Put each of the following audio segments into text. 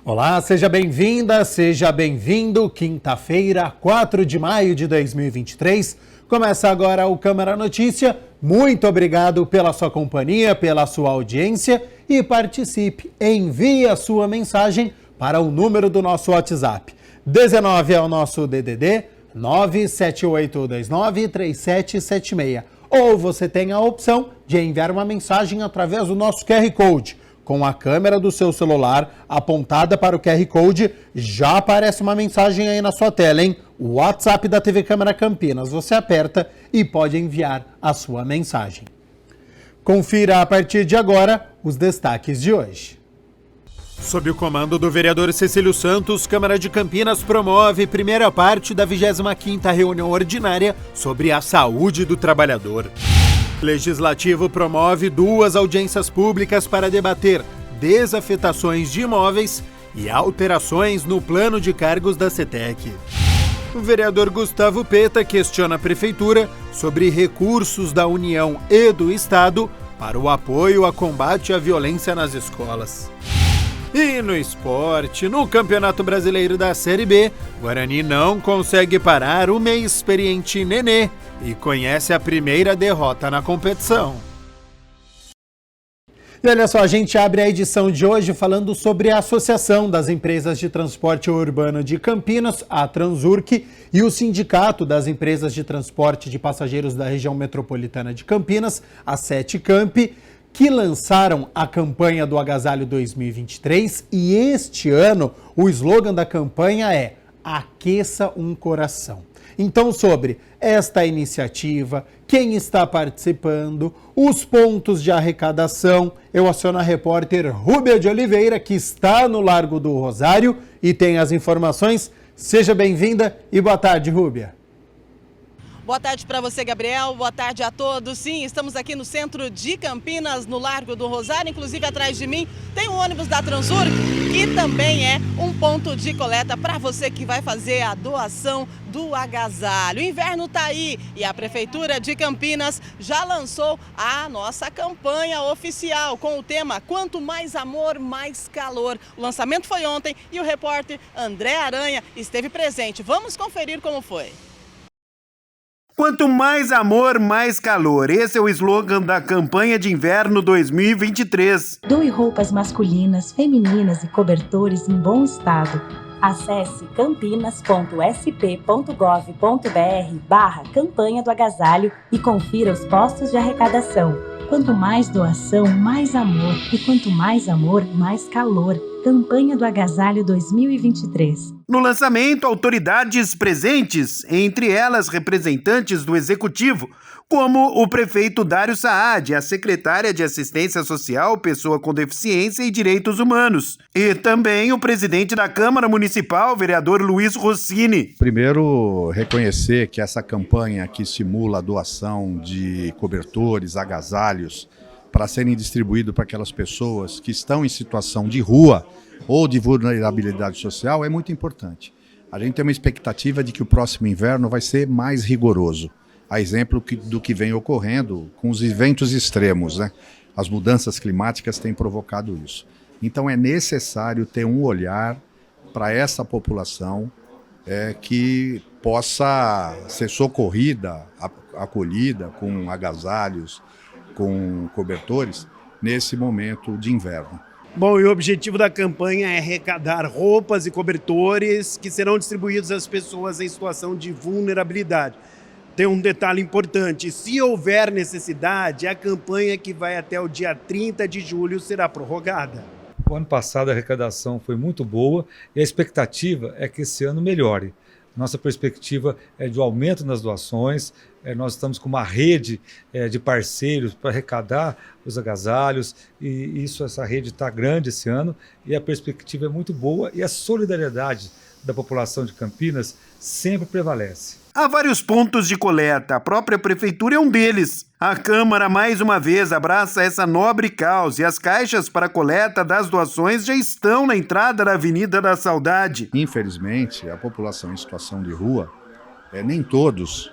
Olá, seja bem-vinda, seja bem-vindo. Quinta-feira, 4 de maio de 2023. Começa agora o Câmara Notícia. Muito obrigado pela sua companhia, pela sua audiência e participe. Envie a sua mensagem para o número do nosso WhatsApp. 19 é o nosso DDD 978293776. Ou você tem a opção de enviar uma mensagem através do nosso QR Code. Com a câmera do seu celular apontada para o QR Code, já aparece uma mensagem aí na sua tela, hein? O WhatsApp da TV Câmara Campinas. Você aperta e pode enviar a sua mensagem. Confira a partir de agora os destaques de hoje. Sob o comando do vereador Cecílio Santos, Câmara de Campinas promove primeira parte da 25ª reunião ordinária sobre a saúde do trabalhador. Legislativo promove 2 audiências públicas para debater desafetações de imóveis e alterações no plano de cargos da CETEC. O vereador Gustavo Peta questiona a Prefeitura sobre recursos da União e do Estado para o apoio a combate à violência nas escolas. E no esporte, no Campeonato Brasileiro da Série B, Guarani não consegue parar o meio experiente Nenê e conhece a primeira derrota na competição. E olha só, a gente abre a edição de hoje falando sobre a Associação das Empresas de Transporte Urbano de Campinas, a Transurc, e o Sindicato das Empresas de Transporte de Passageiros da Região Metropolitana de Campinas, a SETCamp, que lançaram a campanha do Agasalho 2023, e este ano o slogan da campanha é Aqueça um Coração. Então, sobre esta iniciativa, quem está participando, os pontos de arrecadação, eu aciono a repórter Rúbia de Oliveira, que está no Largo do Rosário e tem as informações. Seja bem-vinda e boa tarde, Rúbia. Boa tarde para você, Gabriel. Boa tarde a todos. Sim, estamos aqui no centro de Campinas, no Largo do Rosário. Inclusive, atrás de mim tem um ônibus da Transurc, que também é um ponto de coleta para você que vai fazer a doação do agasalho. O inverno está aí e a Prefeitura de Campinas já lançou a nossa campanha oficial com o tema Quanto Mais Amor, Mais Calor. O lançamento foi ontem e o repórter André Aranha esteve presente. Vamos conferir como foi. Quanto mais amor, mais calor. Esse é o slogan da campanha de inverno 2023. Doe roupas masculinas, femininas e cobertores em bom estado. Acesse campinas.sp.gov.br/campanha do agasalho e confira os postos de arrecadação. Quanto mais doação, mais amor. E quanto mais amor, mais calor. Campanha do Agasalho 2023. No lançamento, autoridades presentes, entre elas representantes do Executivo, como o prefeito Dário Saad, a secretária de Assistência Social, Pessoa com Deficiência e Direitos Humanos, e também o presidente da Câmara Municipal, vereador Luiz Rossini. Primeiro, reconhecer que essa campanha que estimula a doação de cobertores, agasalhos, para serem distribuídos para aquelas pessoas que estão em situação de rua ou de vulnerabilidade social é muito importante. A gente tem uma expectativa de que o próximo inverno vai ser mais rigoroso, a exemplo do que vem ocorrendo com os eventos extremos, né? As mudanças climáticas têm provocado isso. Então é necessário ter um olhar para essa população que possa ser socorrida, acolhida com agasalhos, com cobertores, nesse momento de inverno. Bom, e o objetivo da campanha é arrecadar roupas e cobertores que serão distribuídos às pessoas em situação de vulnerabilidade. Tem um detalhe importante: se houver necessidade, a campanha, que vai até o dia 30 de julho, será prorrogada. O ano passado a arrecadação foi muito boa e a expectativa é que esse ano melhore. Nossa perspectiva é de um aumento nas doações. Nós estamos com uma rede de parceiros para arrecadar os agasalhos e essa rede está grande esse ano e a perspectiva é muito boa e a solidariedade da população de Campinas sempre prevalece. Há vários pontos de coleta, a própria Prefeitura é um deles. A Câmara, mais uma vez, abraça essa nobre causa e as caixas para coleta das doações já estão na entrada da Avenida da Saudade. Infelizmente, a população em situação de rua, nem todos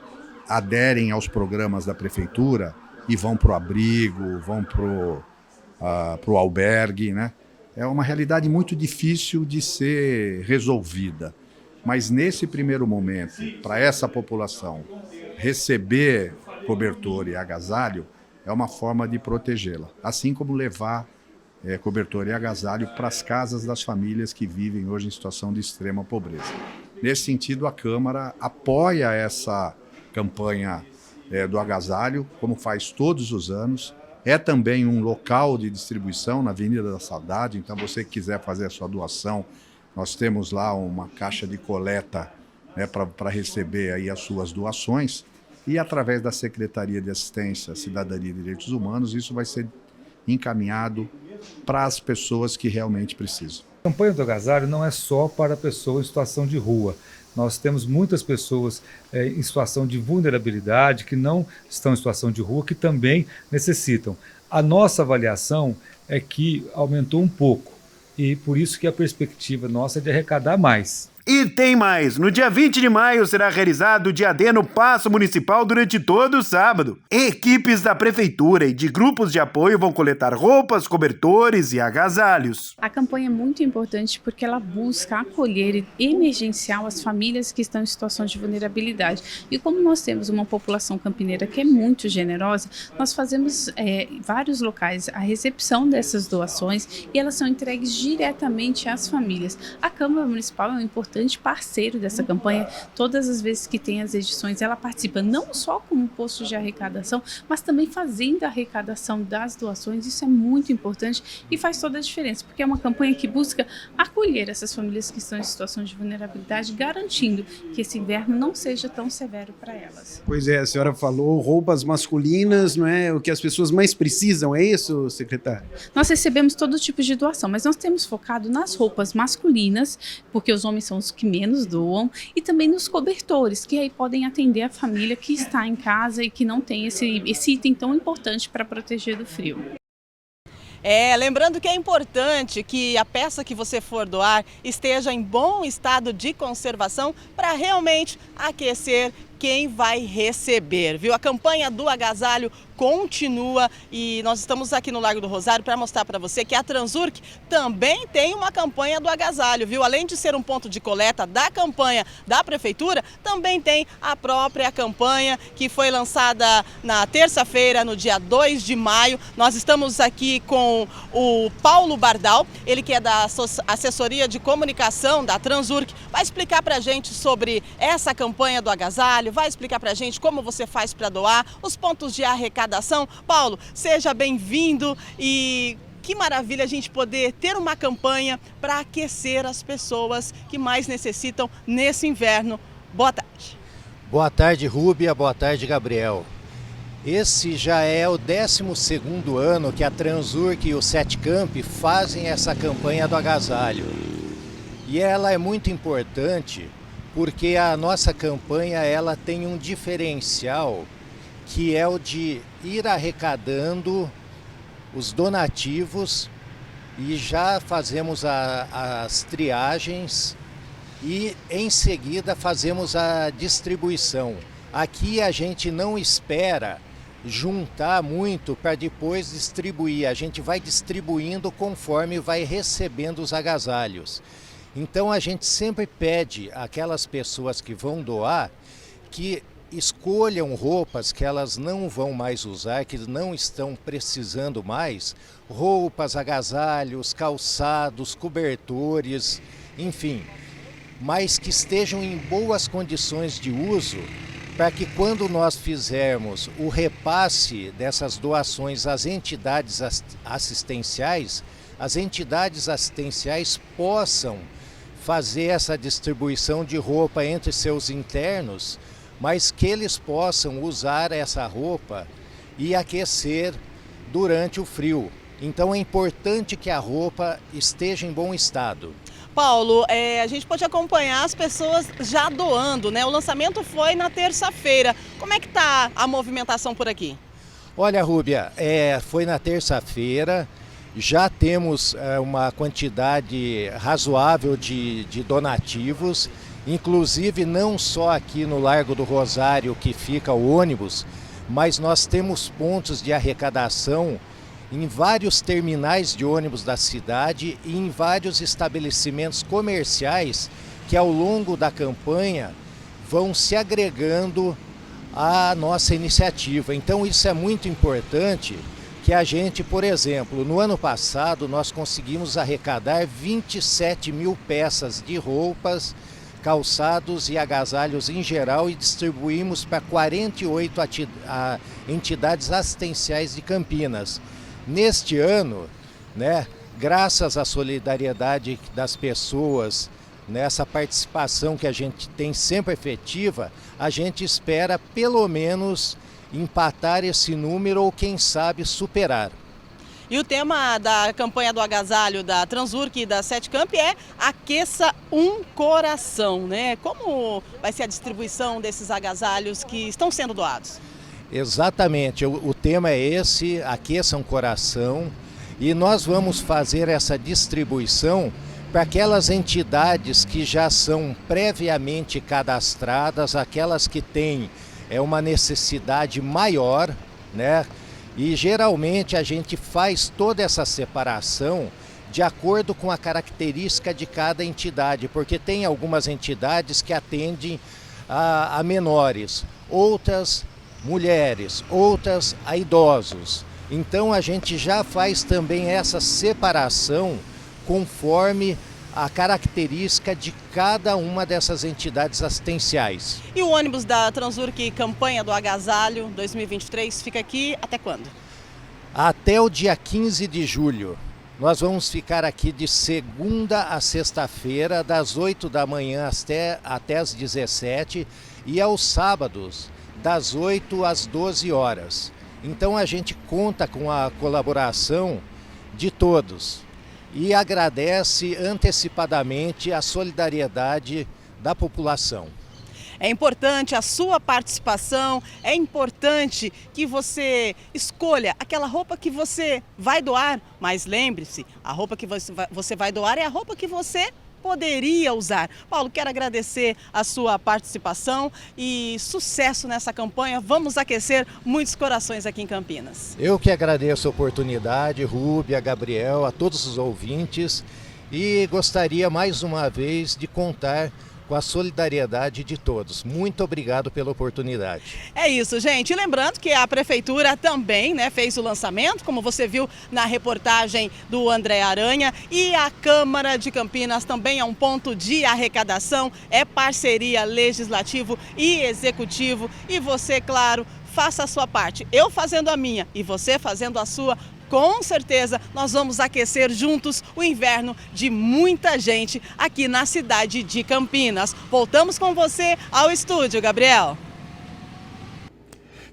aderem aos programas da Prefeitura e vão para o abrigo, vão para o albergue, né? é uma realidade muito difícil de ser resolvida. Mas nesse primeiro momento, para essa população receber cobertor e agasalho, é uma forma de protegê-la. Assim como levar cobertor e agasalho para as casas das famílias que vivem hoje em situação de extrema pobreza. Nesse sentido, a Câmara apoia essa campanha do agasalho, como faz todos os anos. É também um local de distribuição na Avenida da Saudade, então você que quiser fazer a sua doação, nós temos lá uma caixa de coleta, né, para receber aí as suas doações, e através da Secretaria de Assistência, Cidadania e Direitos Humanos, isso vai ser encaminhado para as pessoas que realmente precisam. A campanha do agasalho não é só para pessoas em situação de rua. Nós temos muitas pessoas em situação de vulnerabilidade, que não estão em situação de rua, que também necessitam. A nossa avaliação é que aumentou um pouco, e por isso que a perspectiva nossa é de arrecadar mais. E tem mais! No dia 20 de maio será realizado o Dia D no Paço Municipal durante todo o sábado. Equipes da Prefeitura e de grupos de apoio vão coletar roupas, cobertores e agasalhos. A campanha é muito importante porque ela busca acolher emergencial as famílias que estão em situações de vulnerabilidade. E como nós temos uma população campineira que é muito generosa, nós fazemos vários locais a recepção dessas doações e elas são entregues diretamente às famílias. A Câmara Municipal é um importante parceiro dessa campanha. Todas as vezes que tem as edições, ela participa não só como posto de arrecadação, mas também fazendo a arrecadação das doações. Isso é muito importante e faz toda a diferença, porque é uma campanha que busca acolher essas famílias que estão em situação de vulnerabilidade, garantindo que esse inverno não seja tão severo para elas. Pois é, a senhora falou roupas masculinas, não é? O que as pessoas mais precisam, é isso, secretário? Nós recebemos todo tipo de doação, mas nós temos focado nas roupas masculinas, porque os homens são os que menos doam, e também nos cobertores, que aí podem atender a família que está em casa e que não tem esse item tão importante para proteger do frio. Lembrando que é importante que a peça que você for doar esteja em bom estado de conservação para realmente aquecer quem vai receber, viu? A campanha do agasalho continua e nós estamos aqui no Largo do Rosário para mostrar para você que a Transurc também tem uma campanha do agasalho, viu? Além de ser um ponto de coleta da campanha da Prefeitura, também tem a própria campanha que foi lançada na terça-feira, no dia 2 de maio. Nós estamos aqui com o Paulo Bardal, ele que é da assessoria de comunicação da Transurc, vai explicar para a gente sobre essa campanha do agasalho, vai explicar para a gente como você faz para doar, os pontos de arrecadação. Paulo, seja bem-vindo e que maravilha a gente poder ter uma campanha para aquecer as pessoas que mais necessitam nesse inverno. Boa tarde. Boa tarde, Rúbia. Boa tarde, Gabriel. Esse já é o 12º ano que a Transurc e o Setcamp fazem essa campanha do agasalho. E ela é muito importante porque a nossa campanha ela tem um diferencial que é o de ir arrecadando os donativos e já fazemos as triagens e em seguida fazemos a distribuição. Aqui a gente não espera juntar muito para depois distribuir, a gente vai distribuindo conforme vai recebendo os agasalhos. Então a gente sempre pede àquelas pessoas que vão doar que escolham roupas que elas não vão mais usar, que não estão precisando mais, roupas, agasalhos, calçados, cobertores, enfim, mas que estejam em boas condições de uso, para que quando nós fizermos o repasse dessas doações às entidades assistenciais, as entidades assistenciais possam fazer essa distribuição de roupa entre seus internos, mas que eles possam usar essa roupa e aquecer durante o frio. Então é importante que a roupa esteja em bom estado. Paulo, a gente pode acompanhar as pessoas já doando, né? O lançamento foi na terça-feira. Como é que está a movimentação por aqui? Olha, Rúbia, foi na terça-feira. Já temos uma quantidade razoável de donativos, inclusive não só aqui no Largo do Rosário que fica o ônibus, mas nós temos pontos de arrecadação em vários terminais de ônibus da cidade e em vários estabelecimentos comerciais que ao longo da campanha vão se agregando à nossa iniciativa. Então isso é muito importante, que a gente, por exemplo, no ano passado nós conseguimos arrecadar 27 mil peças de roupas, calçados e agasalhos em geral e distribuímos para 48 entidades assistenciais de Campinas. Neste ano, né, graças à solidariedade das pessoas, nessa participação que a gente tem sempre efetiva, a gente espera pelo menos empatar esse número ou quem sabe superar. E o tema da campanha do agasalho da Transurc e da Sete Camp é Aqueça um Coração, né? Como vai ser a distribuição desses agasalhos que estão sendo doados? Exatamente, o tema é esse, Aqueça um Coração, e nós vamos fazer essa distribuição para aquelas entidades que já são previamente cadastradas, aquelas que têm uma necessidade maior, né? E geralmente a gente faz toda essa separação de acordo com a característica de cada entidade, porque tem algumas entidades que atendem a menores, outras mulheres, outras a idosos. Então a gente já faz também essa separação conforme a característica de cada uma dessas entidades assistenciais. E o ônibus da Transurc Campanha do Agasalho 2023 fica aqui até quando? Até o dia 15 de julho. Nós vamos ficar aqui de segunda a sexta-feira, das 8 da manhã até as 17 e aos sábados, das 8 às 12 horas. Então a gente conta com a colaboração de todos e agradece antecipadamente a solidariedade da população. É importante a sua participação, é importante que você escolha aquela roupa que você vai doar, mas lembre-se, a roupa que você vai doar é a roupa que você poderia usar. Paulo, quero agradecer a sua participação e sucesso nessa campanha. Vamos aquecer muitos corações aqui em Campinas. Eu que agradeço a oportunidade, Rúbia, Gabriel, a todos os ouvintes e gostaria mais uma vez de contar com a solidariedade de todos. Muito obrigado pela oportunidade. É isso, gente. E lembrando que a Prefeitura também, né, fez o lançamento, como você viu na reportagem do André Aranha, e a Câmara de Campinas também é um ponto de arrecadação, é parceria legislativo e executivo. E você, claro, faça a sua parte. Eu fazendo a minha e você fazendo a sua. Com certeza nós vamos aquecer juntos o inverno de muita gente aqui na cidade de Campinas. Voltamos com você ao estúdio, Gabriel.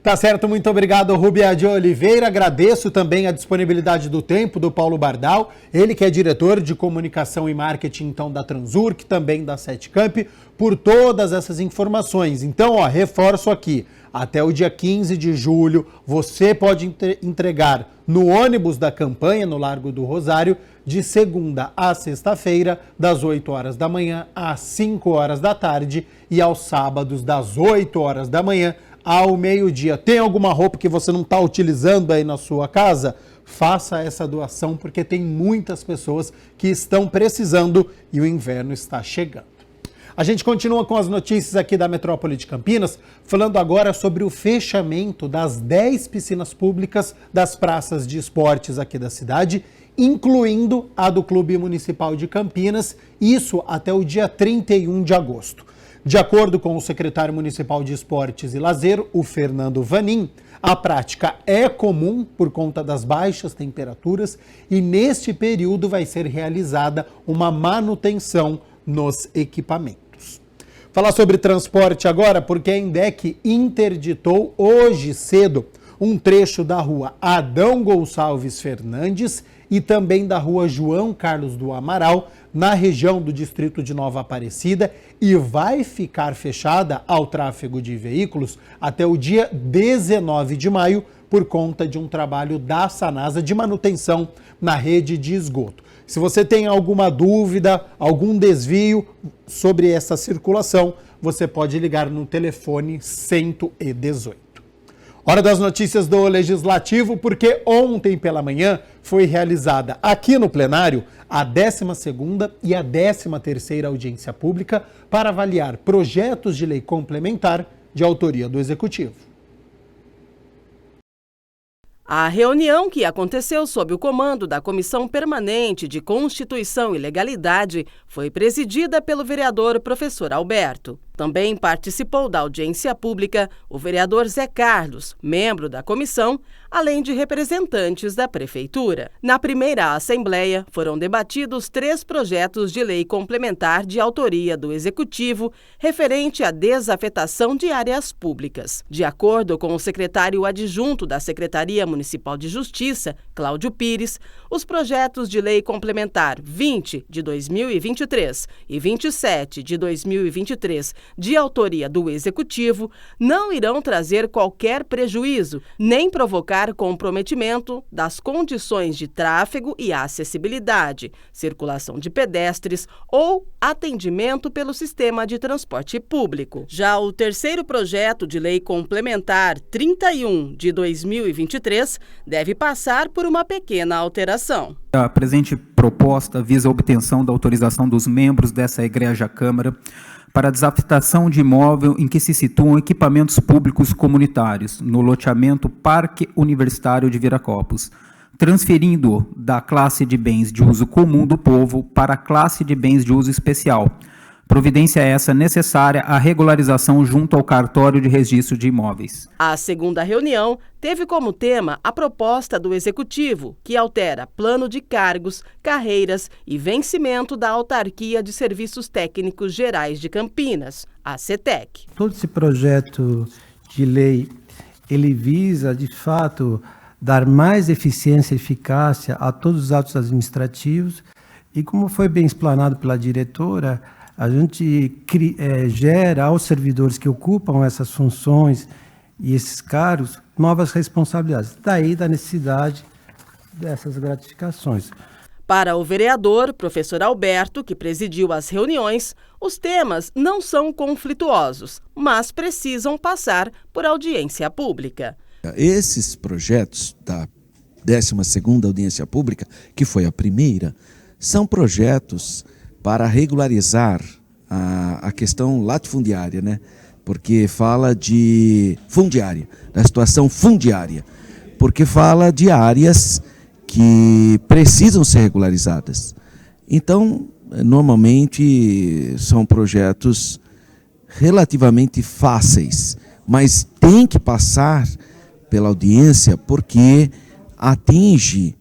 Tá certo, muito obrigado, Rúbia de Oliveira. Agradeço também a disponibilidade do tempo do Paulo Bardal, ele que é diretor de comunicação e marketing então da Transurc, também da Sete Camp, por todas essas informações. Então, reforço aqui, até o dia 15 de julho, você pode entregar no ônibus da campanha, no Largo do Rosário, de segunda a sexta-feira, das 8 horas da manhã às 5 horas da tarde e aos sábados, das 8 horas da manhã ao meio-dia. Tem alguma roupa que você não está utilizando aí na sua casa? Faça essa doação, porque tem muitas pessoas que estão precisando e o inverno está chegando. A gente continua com as notícias aqui da Metrópole de Campinas, falando agora sobre o fechamento das 10 piscinas públicas das praças de esportes aqui da cidade, incluindo a do Clube Municipal de Campinas, isso até o dia 31 de agosto. De acordo com o secretário municipal de Esportes e Lazer, o Fernando Vanin, a prática é comum por conta das baixas temperaturas e neste período vai ser realizada uma manutenção nos equipamentos. Falar sobre transporte agora, porque a INDEC interditou hoje cedo um trecho da rua Adão Gonçalves Fernandes e também da rua João Carlos do Amaral, na região do distrito de Nova Aparecida, e vai ficar fechada ao tráfego de veículos até o dia 19 de maio por conta de um trabalho da Sanasa de manutenção na rede de esgoto. Se você tem alguma dúvida, algum desvio sobre essa circulação, você pode ligar no telefone 118. Hora das notícias do Legislativo, porque ontem pela manhã foi realizada aqui no plenário a 12ª e a 13ª audiência pública para avaliar projetos de lei complementar de autoria do Executivo. A reunião, que aconteceu sob o comando da Comissão Permanente de Constituição e Legalidade, foi presidida pelo vereador professor Alberto. Também participou da audiência pública o vereador Zé Carlos, membro da comissão, além de representantes da Prefeitura. Na primeira assembleia, foram debatidos 3 projetos de lei complementar de autoria do Executivo referente à desafetação de áreas públicas. De acordo com o secretário adjunto da Secretaria Municipal de Justiça, Cláudio Pires, os projetos de lei complementar 20 de 2023 e 27 de 2023 de autoria do Executivo não irão trazer qualquer prejuízo, nem provocar comprometimento das condições de tráfego e acessibilidade, circulação de pedestres ou atendimento pelo sistema de transporte público. Já o terceiro projeto de lei complementar 31 de 2023 deve passar por uma pequena alteração. A presente proposta visa a obtenção da autorização dos membros dessa egrégia Câmara para a desafetação de imóvel em que se situam equipamentos públicos comunitários, no loteamento Parque Universitário de Viracopos, transferindo da classe de bens de uso comum do povo para a classe de bens de uso especial. Providência essa necessária à regularização junto ao cartório de registro de imóveis. A segunda reunião teve como tema a proposta do Executivo, que altera plano de cargos, carreiras e vencimento da Autarquia de Serviços Técnicos Gerais de Campinas, a CETEC. Todo esse projeto de lei, ele visa, de fato, dar mais eficiência e eficácia a todos os atos administrativos e, como foi bem explanado pela diretora, a gente gera aos servidores que ocupam essas funções e esses cargos novas responsabilidades. Daí da necessidade dessas gratificações. Para o vereador, professor Alberto, que presidiu as reuniões, os temas não são conflituosos, mas precisam passar por audiência pública. Esses projetos da 12ª audiência pública, que foi a primeira, são projetos para regularizar a questão latifundiária, né? Porque fala de fundiária, da situação fundiária, porque fala de áreas que precisam ser regularizadas. Então, normalmente são projetos relativamente fáceis, mas tem que passar pela audiência porque atinge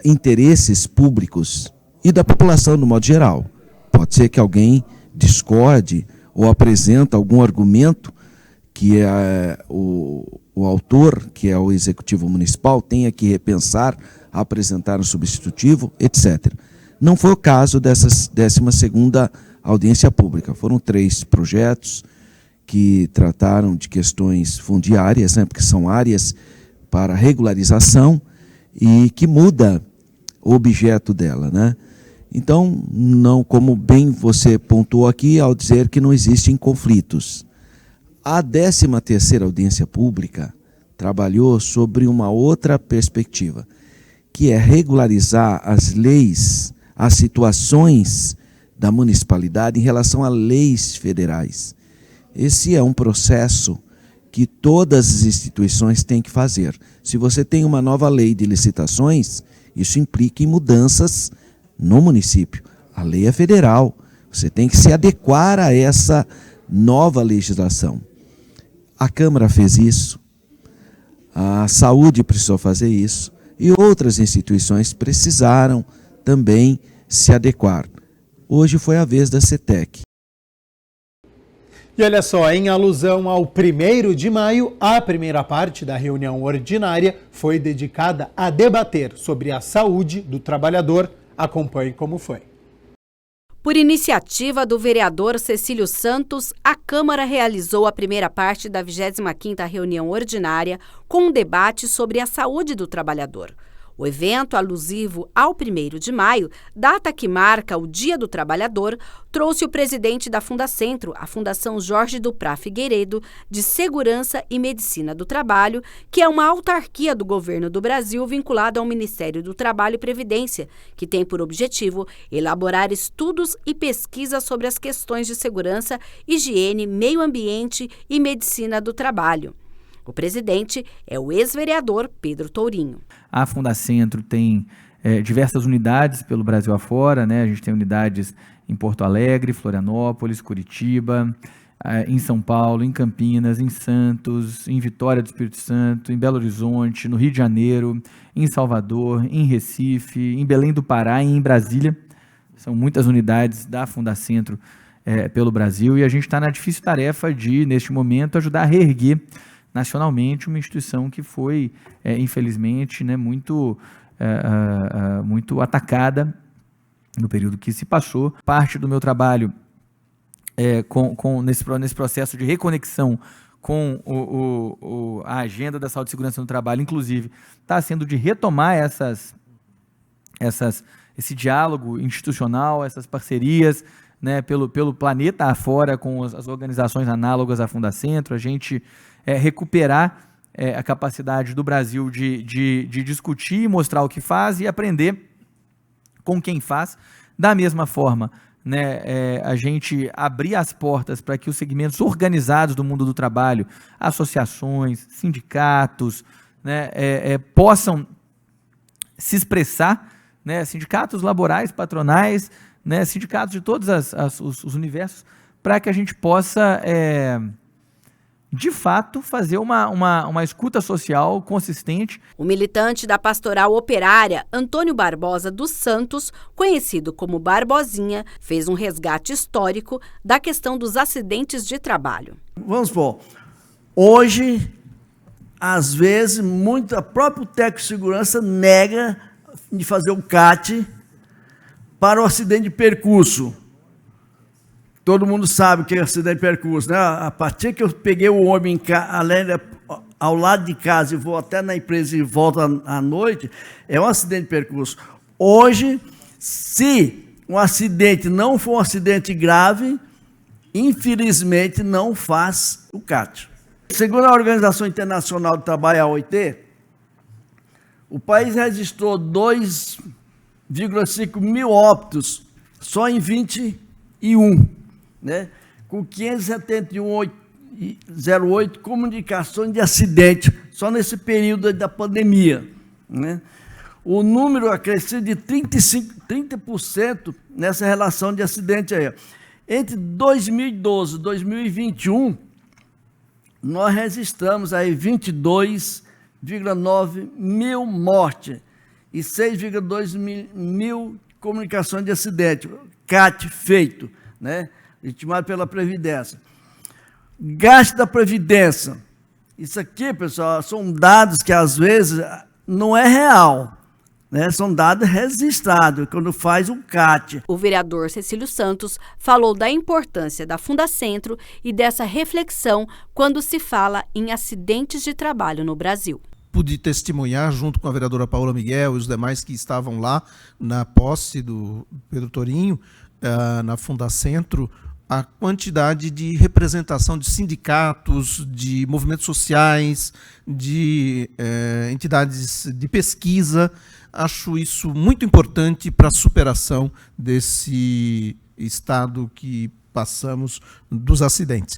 interesses públicos e da população no modo geral. Pode ser que alguém discorde ou apresenta algum argumento que o autor, que é o Executivo Municipal, tenha que repensar, apresentar um substitutivo, etc. Não foi o caso dessa 12ª audiência pública. Foram 3 projetos que trataram de questões fundiárias, né, porque são áreas para regularização e que muda o objeto dela, né? Então, não, como bem você pontuou aqui, ao dizer que não existem conflitos. A 13ª audiência pública trabalhou sobre uma outra perspectiva, que é regularizar as leis, as situações da municipalidade em relação a leis federais. Esse é um processo que todas as instituições têm que fazer. Se você tem uma nova lei de licitações, isso implica em mudanças no município. A lei é federal, você tem que se adequar a essa nova legislação. A Câmara fez isso, a Saúde precisou fazer isso, e outras instituições precisaram também se adequar. Hoje foi a vez da CETEC. E olha só, em alusão ao 1º de maio, a primeira parte da reunião ordinária foi dedicada a debater sobre a saúde do trabalhador. Acompanhe como foi. Por iniciativa do vereador Cecílio Santos, a Câmara realizou a primeira parte da 25ª reunião ordinária com um debate sobre a saúde do trabalhador. O evento, alusivo ao 1º de maio, data que marca o Dia do Trabalhador, trouxe o presidente da Fundacentro, a Fundação Jorge Duprá Figueiredo, de Segurança e Medicina do Trabalho, que é uma autarquia do governo do Brasil vinculada ao Ministério do Trabalho e Previdência, que tem por objetivo elaborar estudos e pesquisas sobre as questões de segurança, higiene, meio ambiente e medicina do trabalho. O presidente é o ex-vereador Pedro Tourinho. A Fundacentro tem diversas unidades pelo Brasil afora, né? A gente tem unidades em Porto Alegre, Florianópolis, Curitiba, em São Paulo, em Campinas, em Santos, em Vitória do Espírito Santo, em Belo Horizonte, no Rio de Janeiro, em Salvador, em Recife, em Belém do Pará e em Brasília. São muitas unidades da Fundacentro pelo Brasil e a gente está na difícil tarefa de, neste momento, ajudar a reerguer nacionalmente uma instituição que foi, infelizmente, né, muito atacada no período que se passou. Parte do meu trabalho nesse processo de reconexão com a agenda da saúde e segurança no trabalho, inclusive, está sendo de retomar esse diálogo institucional, essas parcerias, né, pelo planeta afora com as organizações análogas à Fundacentro, a gente recuperar a capacidade do Brasil de discutir, mostrar o que faz e aprender com quem faz. Da mesma forma, né, a gente abrir as portas para que os segmentos organizados do mundo do trabalho, associações, sindicatos, né, possam se expressar, né, sindicatos laborais, patronais, né, sindicatos de todos os universos, para que a gente possa, de fato, fazer uma escuta social consistente. O militante da Pastoral Operária, Antônio Barbosa dos Santos, conhecido como Barbosinha, fez um resgate histórico da questão dos acidentes de trabalho. Vamos supor, hoje, às vezes, a própria técnico de segurança nega de fazer o CAT para o acidente de percurso. Todo mundo sabe o que é acidente de percurso, né? A partir que eu peguei o homem ao lado de casa e vou até na empresa e volto à noite, é um acidente de percurso. Hoje, se um acidente não for um acidente grave, infelizmente não faz o CAT. Segundo a Organização Internacional do Trabalho, a OIT, o país registrou 2,5 mil óbitos só em 21, né? Com 571,08 comunicações de acidente, só nesse período da pandemia, né? O número acresceu de 30% nessa relação de acidente aí. Entre 2012 e 2021, nós registramos aí 22,9 mil mortes e 6,2 mil comunicações de acidente, CAT feito, né? Vitimado pela Previdência. Gasto da Previdência. Isso aqui, pessoal, são dados que às vezes não é real, né? São dados registrados quando faz um CAT. O vereador Cecílio Santos falou da importância da Fundacentro e dessa reflexão quando se fala em acidentes de trabalho no Brasil. Pude testemunhar, junto com a vereadora Paula Miguel e os demais que estavam lá na posse do Pedro Tourinho, na Fundacentro, a quantidade de representação de sindicatos, de movimentos sociais, de entidades de pesquisa. Acho isso muito importante para a superação desse estado que passamos dos acidentes.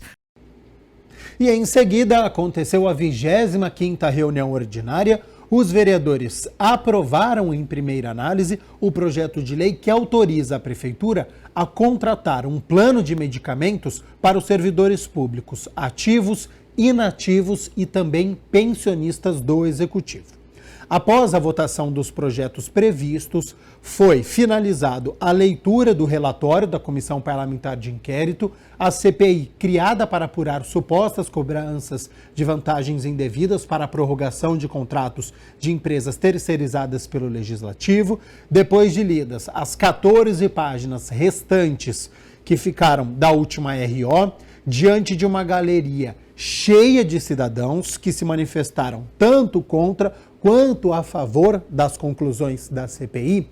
E em seguida aconteceu a 25ª reunião ordinária. Os vereadores aprovaram em primeira análise o projeto de lei que autoriza a Prefeitura a contratar um plano de medicamentos para os servidores públicos ativos, inativos e também pensionistas do Executivo. Após a votação dos projetos previstos, foi finalizado a leitura do relatório da Comissão Parlamentar de Inquérito, a CPI criada para apurar supostas cobranças de vantagens indevidas para a prorrogação de contratos de empresas terceirizadas pelo Legislativo. Depois de lidas as 14 páginas restantes que ficaram da última RO, diante de uma galeria cheia de cidadãos que se manifestaram tanto contra quanto a favor das conclusões da CPI,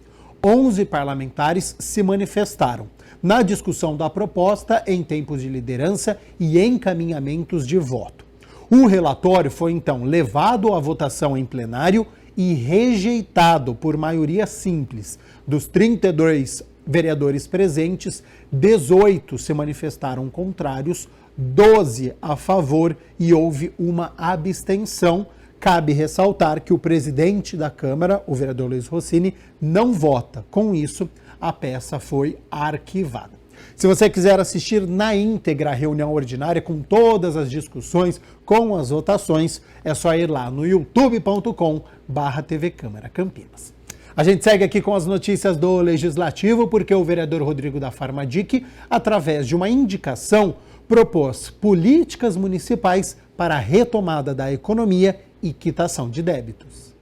11 parlamentares se manifestaram na discussão da proposta em tempos de liderança e encaminhamentos de voto. O relatório foi então levado à votação em plenário e rejeitado por maioria simples. Dos 32 vereadores presentes, 18 se manifestaram contrários, 12 a favor e houve uma abstenção. Cabe ressaltar que o presidente da Câmara, o vereador Luiz Rossini, não vota. Com isso, a peça foi arquivada. Se você quiser assistir na íntegra a reunião ordinária com todas as discussões, com as votações, é só ir lá no youtube.com/TV Câmara Campinas. A gente segue aqui com as notícias do Legislativo, porque o vereador Rodrigo da Farmadic, através de uma indicação, propôs políticas municipais para a retomada da economia e quitação de débitos.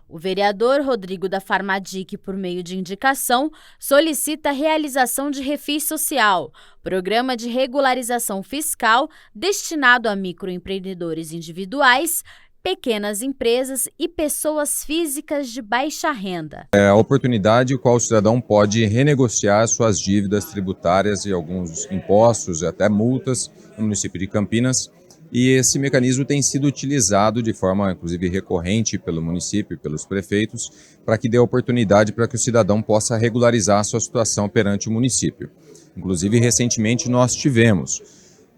O vereador Rodrigo da Farmadic, por meio de indicação, solicita a realização de Refis Social, programa de regularização fiscal destinado a microempreendedores individuais, pequenas empresas e pessoas físicas de baixa renda. É a oportunidade em qual o cidadão pode renegociar suas dívidas tributárias e alguns impostos e até multas no município de Campinas. E esse mecanismo tem sido utilizado de forma, inclusive, recorrente pelo município e pelos prefeitos, para que dê oportunidade para que o cidadão possa regularizar a sua situação perante o município. Inclusive, recentemente nós tivemos,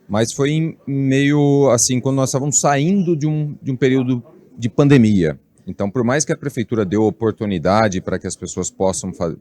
mas foi meio assim, quando nós estávamos saindo de um período de pandemia. Então, por mais que a prefeitura deu oportunidade para que as pessoas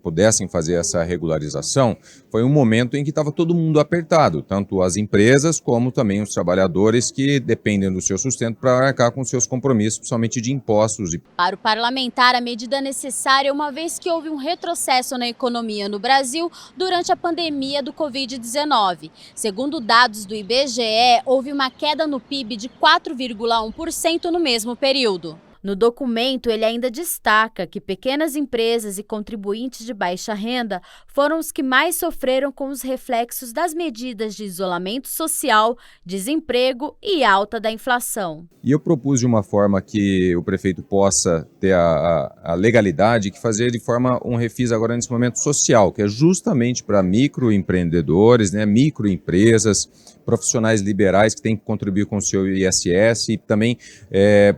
pudessem fazer essa regularização, foi um momento em que estava todo mundo apertado, tanto as empresas como também os trabalhadores que dependem do seu sustento para arcar com seus compromissos, principalmente de impostos. Para o parlamentar, a medida é necessária uma vez que houve um retrocesso na economia no Brasil durante a pandemia do Covid-19. Segundo dados do IBGE, houve uma queda no PIB de 4,1% no mesmo período. No documento, ele ainda destaca que pequenas empresas e contribuintes de baixa renda foram os que mais sofreram com os reflexos das medidas de isolamento social, desemprego e alta da inflação. E eu propus de uma forma que o prefeito possa ter a legalidade, que fazer de forma um refis agora nesse momento social, que é justamente para microempreendedores, microempresas, profissionais liberais que têm que contribuir com o seu ISS e também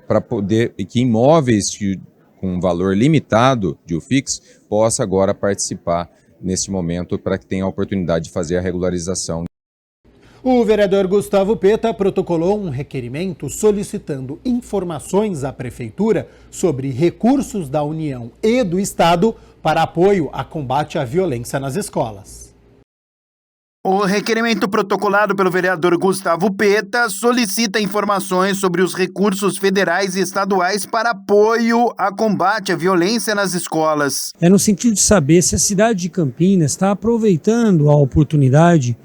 para poder que imóveis com valor limitado de UFIX possa agora participar nesse momento para que tenha a oportunidade de fazer a regularização. O vereador Gustavo Peta protocolou um requerimento solicitando informações à Prefeitura sobre recursos da União e do Estado para apoio a combate à violência nas escolas. O requerimento protocolado pelo vereador Gustavo Peta solicita informações sobre os recursos federais e estaduais para apoio a combate à violência nas escolas. É no sentido de saber se a cidade de Campinas está aproveitando a oportunidade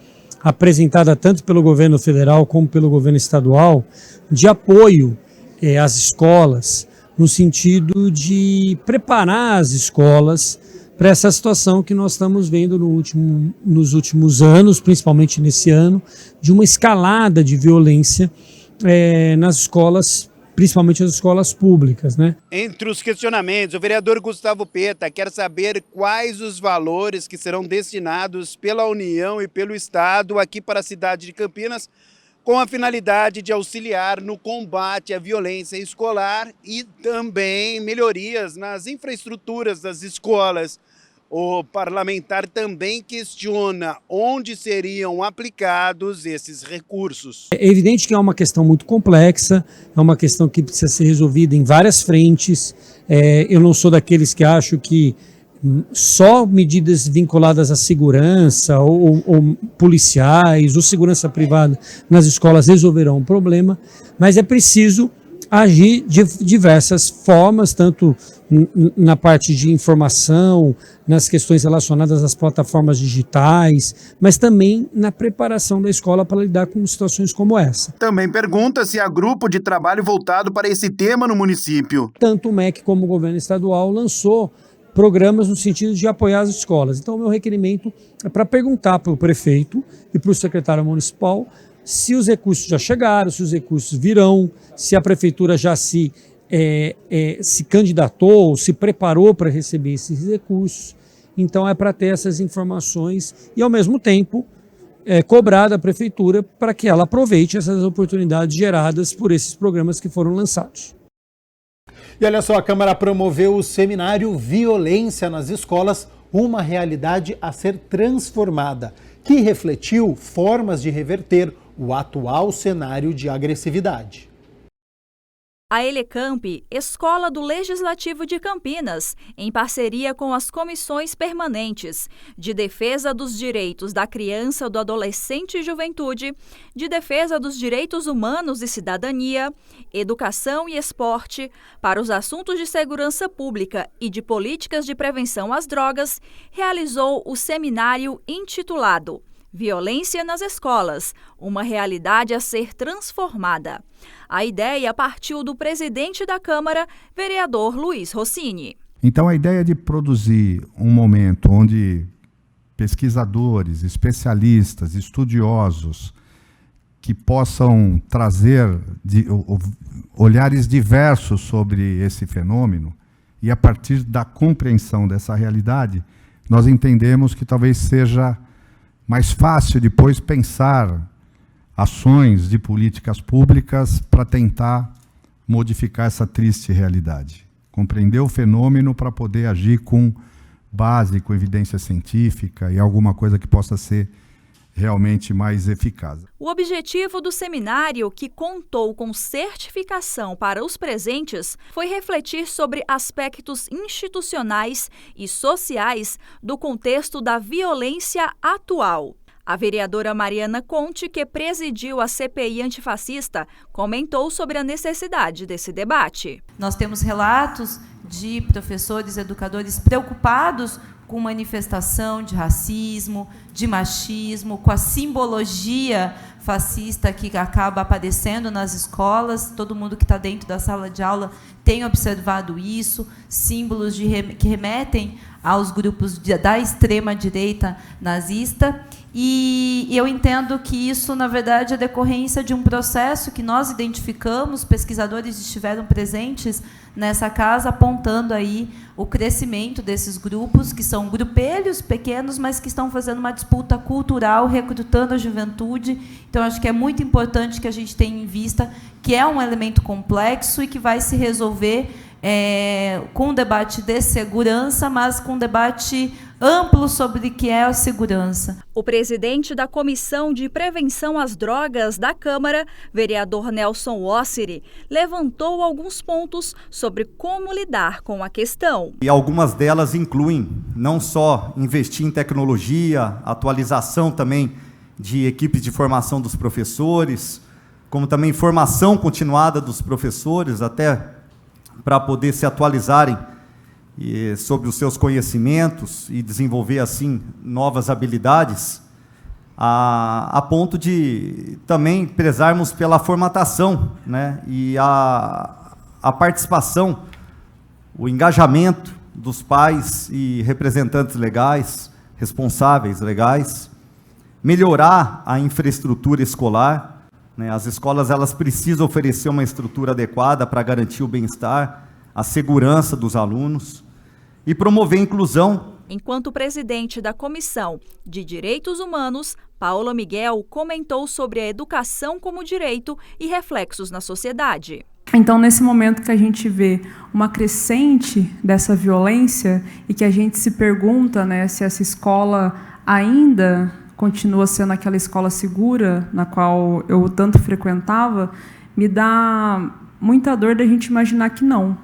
apresentada tanto pelo governo federal como pelo governo estadual de apoio às escolas, no sentido de preparar as escolas para essa situação que nós estamos vendo nos últimos anos, principalmente nesse ano, de uma escalada de violência nas escolas, principalmente as escolas públicas, né? Entre os questionamentos, o vereador Gustavo Peta quer saber quais os valores que serão destinados pela União e pelo Estado aqui para a cidade de Campinas, com a finalidade de auxiliar no combate à violência escolar e também melhorias nas infraestruturas das escolas. O parlamentar também questiona onde seriam aplicados esses recursos. É evidente que é uma questão muito complexa, é uma questão que precisa ser resolvida em várias frentes. Eu não sou daqueles que acham que só medidas vinculadas à segurança ou policiais ou segurança privada nas escolas resolverão o problema, mas é preciso agir de diversas formas, tanto na parte de informação, nas questões relacionadas às plataformas digitais, mas também na preparação da escola para lidar com situações como essa. Também pergunta se há grupo de trabalho voltado para esse tema no município. Tanto o MEC como o governo estadual lançou programas no sentido de apoiar as escolas. Então, o meu requerimento é para perguntar para o prefeito e para o secretário municipal se os recursos já chegaram, se os recursos virão, se a prefeitura já se se candidatou, se preparou para receber esses recursos. Então é para ter essas informações e, ao mesmo tempo, cobrar da prefeitura para que ela aproveite essas oportunidades geradas por esses programas que foram lançados. E olha só, a Câmara promoveu o seminário Violência nas Escolas, uma realidade a ser transformada, que refletiu formas de reverter o atual cenário de agressividade. A Elecamp, Escola do Legislativo de Campinas, em parceria com as comissões permanentes de Defesa dos Direitos da Criança, do Adolescente e Juventude, de Defesa dos Direitos Humanos e Cidadania, Educação e Esporte, para os assuntos de segurança pública e de políticas de prevenção às drogas, realizou o seminário intitulado Violência nas Escolas, uma realidade a ser transformada. A ideia partiu do presidente da Câmara, vereador Luiz Rossini. Então a ideia de produzir um momento onde pesquisadores, especialistas, estudiosos, que possam trazer olhares diversos sobre esse fenômeno, e a partir da compreensão dessa realidade, nós entendemos que talvez seja mais fácil depois pensar ações de políticas públicas para tentar modificar essa triste realidade. Compreender o fenômeno para poder agir com base, com evidência científica e alguma coisa que possa ser realmente mais eficaz. O objetivo do seminário, que contou com certificação para os presentes, foi refletir sobre aspectos institucionais e sociais do contexto da violência atual. A vereadora Mariana Conte, que presidiu a CPI antifascista, comentou sobre a necessidade desse debate. Nós temos relatos de professores, educadores preocupados com manifestação de racismo, de machismo, com a simbologia fascista que acaba aparecendo nas escolas. Todo mundo que está dentro da sala de aula tem observado isso, símbolos que remetem aos grupos da extrema-direita nazista. E eu entendo que isso, na verdade, é decorrência de um processo que nós identificamos, pesquisadores estiveram presentes nessa casa, apontando aí o crescimento desses grupos, que são grupelhos pequenos, mas que estão fazendo uma disputa cultural, recrutando a juventude. Então, acho que é muito importante que a gente tenha em vista que é um elemento complexo e que vai se resolver com um debate de segurança, mas com um debate amplo sobre o que é a segurança. O presidente da Comissão de Prevenção às Drogas da Câmara, vereador Nelson Ossiri, levantou alguns pontos sobre como lidar com a questão. E algumas delas incluem não só investir em tecnologia, atualização também de equipes de formação dos professores, como também formação continuada dos professores, até para poder se atualizarem sobre os seus conhecimentos e desenvolver, assim, novas habilidades, a ponto de também prezarmos pela formatação, né, e a participação, o engajamento dos pais e representantes legais, responsáveis legais, melhorar a infraestrutura escolar. As escolas elas precisam oferecer uma estrutura adequada para garantir o bem-estar, a segurança dos alunos e promover a inclusão. Enquanto presidente da Comissão de Direitos Humanos, Paola Miguel comentou sobre a educação como direito e reflexos na sociedade. Então, nesse momento que a gente vê uma crescente dessa violência e que a gente se pergunta, né, se essa escola ainda continua sendo aquela escola segura na qual eu tanto frequentava, me dá muita dor da gente imaginar que não,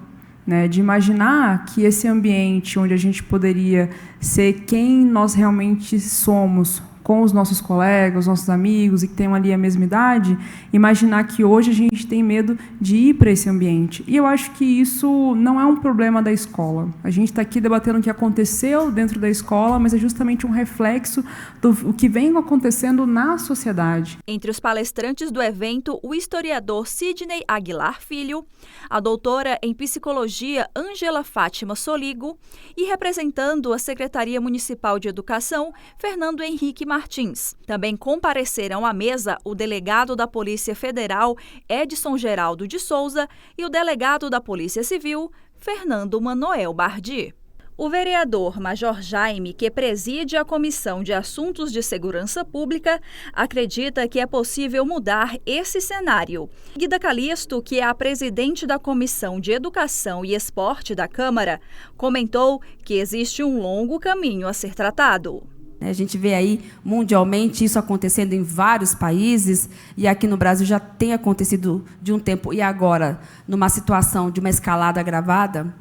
né? De imaginar que esse ambiente onde a gente poderia ser quem nós realmente somos, com os nossos colegas, os nossos amigos, e que tenham ali a mesma idade, imaginar que hoje a gente tem medo de ir para esse ambiente. E eu acho que isso não é um problema da escola. A gente está aqui debatendo o que aconteceu dentro da escola, mas é justamente um reflexo do que vem acontecendo na sociedade. Entre os palestrantes do evento, o historiador Sidney Aguilar Filho, a doutora em psicologia Ângela Fátima Soligo e, representando a Secretaria Municipal de Educação, Fernando Henrique Martins Martins. Também compareceram à mesa o delegado da Polícia Federal, Edson Geraldo de Souza, e o delegado da Polícia Civil, Fernando Manoel Bardi. O vereador Major Jaime, que preside a Comissão de Assuntos de Segurança Pública, acredita que é possível mudar esse cenário. Guida Calisto, que é a presidente da Comissão de Educação e Esporte da Câmara, comentou que existe um longo caminho a ser tratado. A gente vê aí mundialmente isso acontecendo em vários países e aqui no Brasil já tem acontecido de um tempo e agora numa situação de uma escalada agravada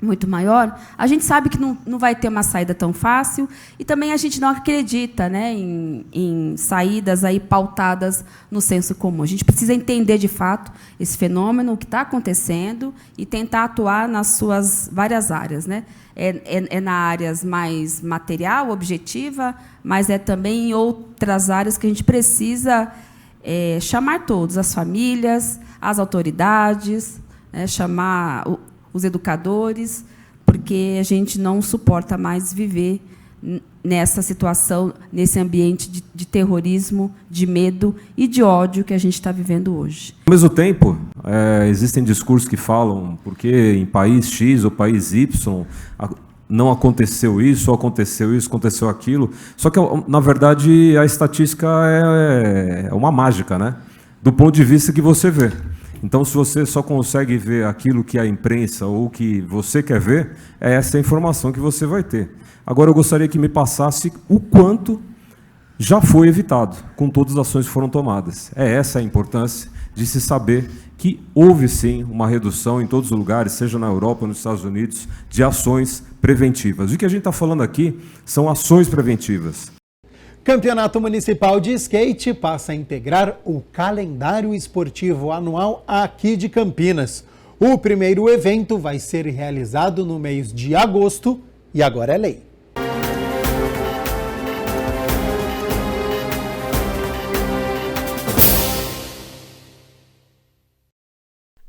muito maior, a gente sabe que não vai ter uma saída tão fácil e também a gente não acredita, né, em saídas aí pautadas no senso comum. A gente precisa entender de fato esse fenômeno, o que está acontecendo e tentar atuar nas suas várias áreas, né? Na áreas mais material, objetiva, mas é também em outras áreas que a gente precisa chamar todos, as famílias, as autoridades, chamar os educadores, porque a gente não suporta mais viver nessa situação, nesse ambiente de terrorismo, de medo e de ódio que a gente está vivendo hoje. Ao mesmo tempo, existem discursos que falam porque em país X ou país Y não aconteceu isso, ou aconteceu isso, aconteceu aquilo. Só que, na verdade, a estatística é uma mágica, né? Do ponto de vista que você vê. Então, se você só consegue ver aquilo que a imprensa ou que você quer ver, é essa a informação que você vai ter. Agora, eu gostaria que me passasse o quanto já foi evitado, com todas as ações que foram tomadas. É essa a importância de se saber que houve, sim, uma redução em todos os lugares, seja na Europa ou nos Estados Unidos, de ações preventivas. O que a gente está falando aqui são ações preventivas. Campeonato Municipal de Skate passa a integrar o calendário esportivo anual aqui de Campinas. O primeiro evento vai ser realizado no mês de agosto e agora é lei.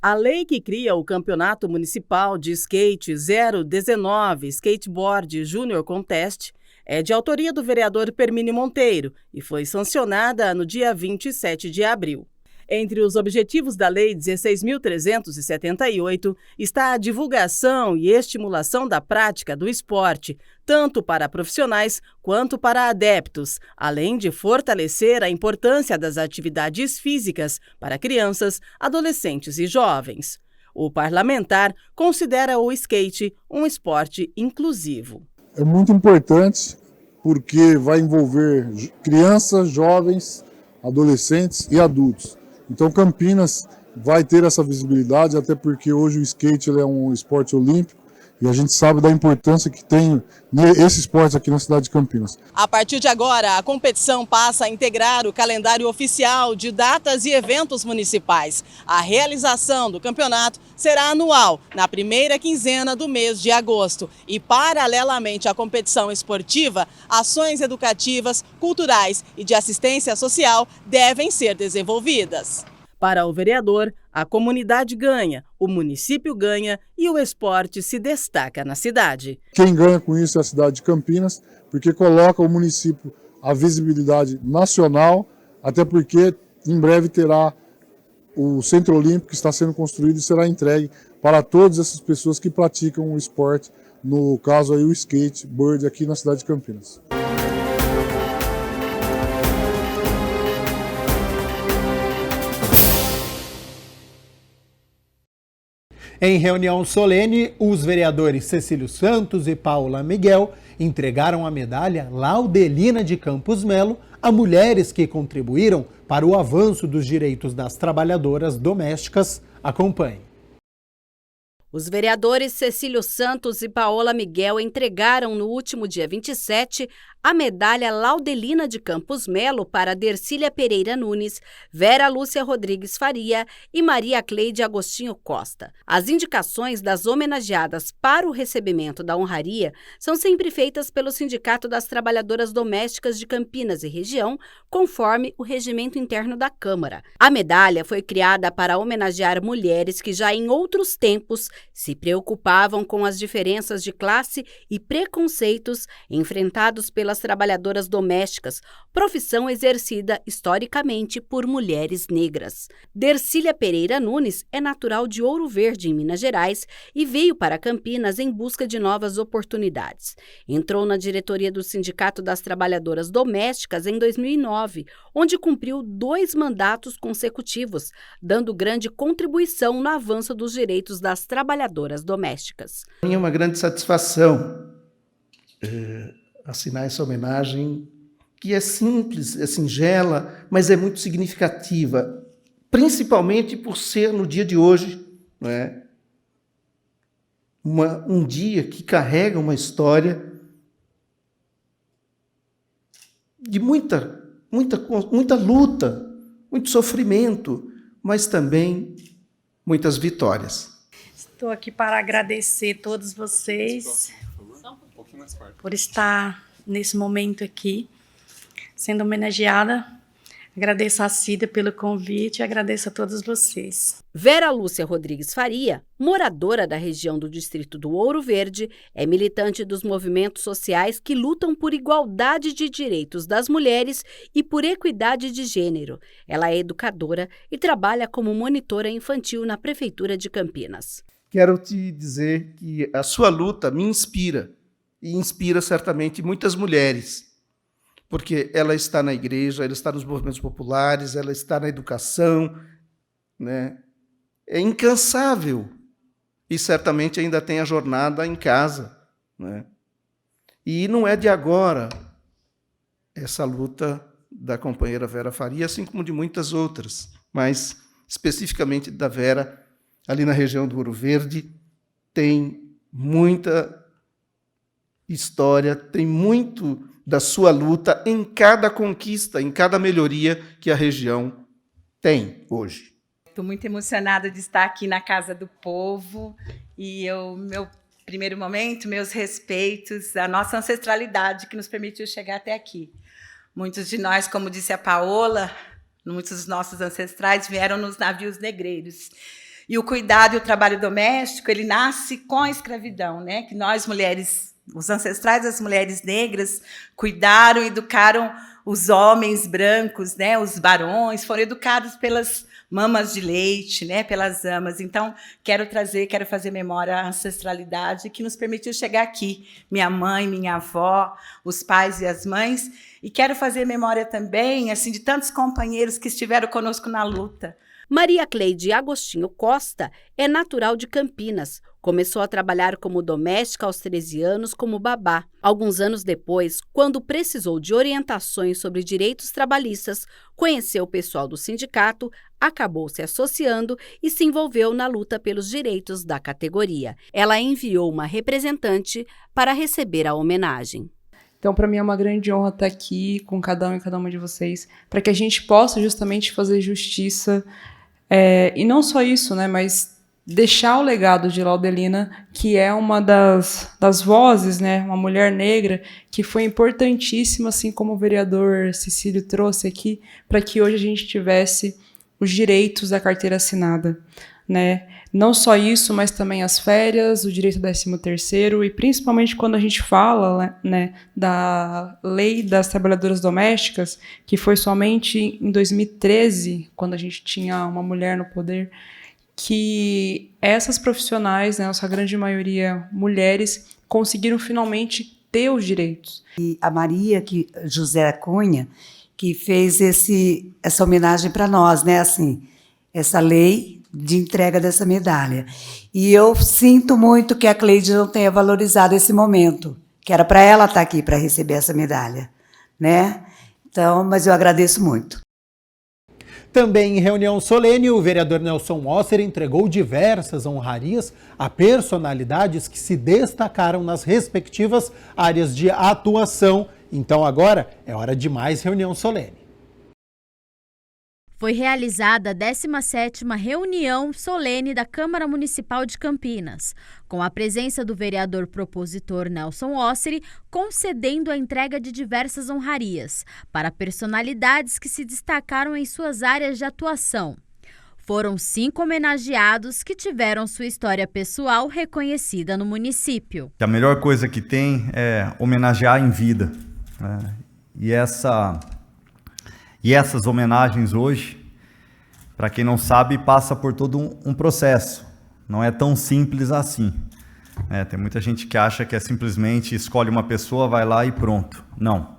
A lei que cria o Campeonato Municipal de Skate 019 Skateboard Junior Contest é de autoria do vereador Permínio Monteiro e foi sancionada no dia 27 de abril. Entre os objetivos da Lei 16.378 está a divulgação e estimulação da prática do esporte, tanto para profissionais quanto para adeptos, além de fortalecer a importância das atividades físicas para crianças, adolescentes e jovens. O parlamentar considera o skate um esporte inclusivo. É muito importante porque vai envolver crianças, jovens, adolescentes e adultos. Então Campinas vai ter essa visibilidade, até porque hoje o skate é um esporte olímpico e a gente sabe da importância que tem esse esporte aqui na cidade de Campinas. A partir de agora, a competição passa a integrar o calendário oficial de datas e eventos municipais. A realização do campeonato será anual, na primeira quinzena do mês de agosto. E, paralelamente à competição esportiva, ações educativas, culturais e de assistência social devem ser desenvolvidas. Para o vereador, a comunidade ganha, o município ganha e o esporte se destaca na cidade. Quem ganha com isso é a cidade de Campinas, porque coloca o município à visibilidade nacional, até porque em breve terá o Centro Olímpico que está sendo construído e será entregue para todas essas pessoas que praticam o esporte, no caso aí o skateboard aqui na cidade de Campinas. Em reunião solene, os vereadores Cecílio Santos e Paula Miguel entregaram a medalha Laudelina de Campos Melo a mulheres que contribuíram para o avanço dos direitos das trabalhadoras domésticas. Acompanhe. Os vereadores Cecílio Santos e Paola Miguel entregaram no último dia 27 a medalha Laudelina de Campos Melo para Dercília Pereira Nunes, Vera Lúcia Rodrigues Faria e Maria Cleide Agostinho Costa. As indicações das homenageadas para o recebimento da honraria são sempre feitas pelo Sindicato das Trabalhadoras Domésticas de Campinas e região, conforme o regimento interno da Câmara. A medalha foi criada para homenagear mulheres que já em outros tempos se preocupavam com as diferenças de classe e preconceitos enfrentados pelas trabalhadoras domésticas, profissão exercida historicamente por mulheres negras. Dercília Pereira Nunes é natural de Ouro Verde, em Minas Gerais, e veio para Campinas em busca de novas oportunidades. Entrou na diretoria do Sindicato das Trabalhadoras Domésticas em 2009, onde cumpriu 2 mandatos consecutivos, dando grande contribuição no avanço dos direitos das trabalhadoras domésticas. É uma grande satisfação assinar essa homenagem, que é simples, é singela, mas é muito significativa, principalmente por ser no dia de hoje, não é? Um dia que carrega uma história de muita luta, muito sofrimento, mas também muitas vitórias. Estou aqui para agradecer a todos vocês por estar nesse momento aqui, sendo homenageada. Agradeço a Cida pelo convite e agradeço a todos vocês. Vera Lúcia Rodrigues Faria, moradora da região do distrito do Ouro Verde, é militante dos movimentos sociais que lutam por igualdade de direitos das mulheres e por equidade de gênero. Ela é educadora e trabalha como monitora infantil na Prefeitura de Campinas. Quero te dizer que a sua luta me inspira, e inspira certamente muitas mulheres, porque ela está na igreja, ela está nos movimentos populares, ela está na educação, né? É incansável. E certamente ainda tem a jornada em casa, né? E não é de agora essa luta da companheira Vera Faria, assim como de muitas outras, mas especificamente da Vera, ali na região do Ouro Verde, tem muita história, tem muito da sua luta em cada conquista, em cada melhoria que a região tem hoje. Estou muito emocionada de estar aqui na Casa do Povo e meu primeiro momento, meus respeitos à nossa ancestralidade que nos permitiu chegar até aqui. Muitos de nós, como disse a Paola, muitos dos nossos ancestrais vieram nos navios negreiros. E o cuidado e o trabalho doméstico, ele nasce com a escravidão, né? Que nós mulheres, os ancestrais das mulheres negras, cuidaram e educaram os homens brancos, né? Os barões, foram educados pelas mamas de leite, né? Pelas amas. Então, quero fazer memória à ancestralidade que nos permitiu chegar aqui. Minha mãe, minha avó, os pais e as mães. E quero fazer memória também, assim, de tantos companheiros que estiveram conosco na luta. Maria Cleide Agostinho Costa é natural de Campinas. Começou a trabalhar como doméstica aos 13 anos como babá. Alguns anos depois, quando precisou de orientações sobre direitos trabalhistas, conheceu o pessoal do sindicato, acabou se associando e se envolveu na luta pelos direitos da categoria. Ela enviou uma representante para receber a homenagem. Então, para mim é uma grande honra estar aqui com cada um e cada uma de vocês, para que a gente possa justamente fazer justiça. E não só isso, né, mas deixar o legado de Laudelina, que é uma das vozes, né, uma mulher negra, que foi importantíssima, assim como o vereador Cecílio trouxe aqui, para que hoje a gente tivesse os direitos da carteira assinada, né? Não só isso, mas também as férias, o direito ao 13º, e principalmente quando a gente fala, né, da lei das trabalhadoras domésticas, que foi somente em 2013, quando a gente tinha uma mulher no poder, que essas profissionais, né, nossa grande maioria mulheres, conseguiram finalmente ter os direitos. E a Maria José Cunha, que fez essa homenagem para nós, né, assim, essa lei de entrega dessa medalha. E eu sinto muito que a Cleide não tenha valorizado esse momento, que era para ela estar aqui para receber essa medalha, né? Então, mas eu agradeço muito. Também em reunião solene, o vereador Nelson Osser entregou diversas honrarias a personalidades que se destacaram nas respectivas áreas de atuação. Então agora é hora de mais reunião solene. Foi realizada a 17ª reunião solene da Câmara Municipal de Campinas, com a presença do vereador propositor Nelson Osseri, concedendo a entrega de diversas honrarias para personalidades que se destacaram em suas áreas de atuação. Foram 5 homenageados que tiveram sua história pessoal reconhecida no município. A melhor coisa que tem é homenagear em vida, né? E essas homenagens hoje, para quem não sabe, passa por todo um processo. Não é tão simples assim. Tem muita gente que acha que é simplesmente escolhe uma pessoa, vai lá e pronto. Não.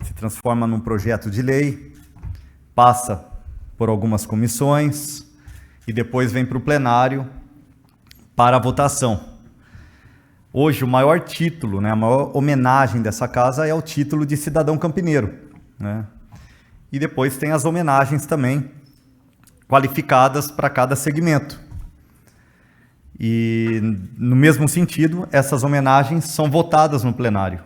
Se transforma num projeto de lei, passa por algumas comissões e depois vem para o plenário para a votação. Hoje, o maior título, né, a maior homenagem dessa casa é o título de cidadão campineiro, né? E depois tem as homenagens também qualificadas para cada segmento. E, no mesmo sentido, essas homenagens são votadas no plenário.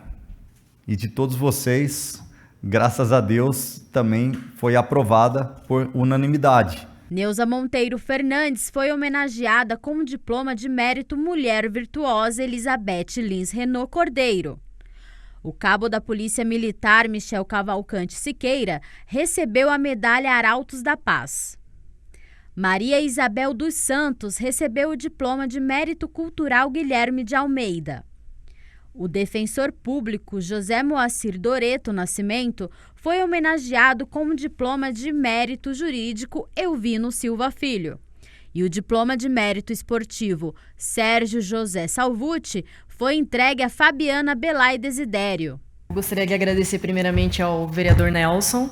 E de todos vocês, graças a Deus, também foi aprovada por unanimidade. Neuza Monteiro Fernandes foi homenageada com o diploma de mérito Mulher Virtuosa Elizabeth Lins Renault Cordeiro. O cabo da Polícia Militar, Michel Cavalcante Siqueira, recebeu a medalha Arautos da Paz. Maria Isabel dos Santos recebeu o diploma de mérito cultural Guilherme de Almeida. O defensor público José Moacir Doreto Nascimento foi homenageado com o diploma de mérito jurídico Elvino Silva Filho. E o diploma de mérito esportivo Sérgio José Salvucci foi entregue a Fabiana Belay Desidério. Gostaria de agradecer primeiramente ao vereador Nelson,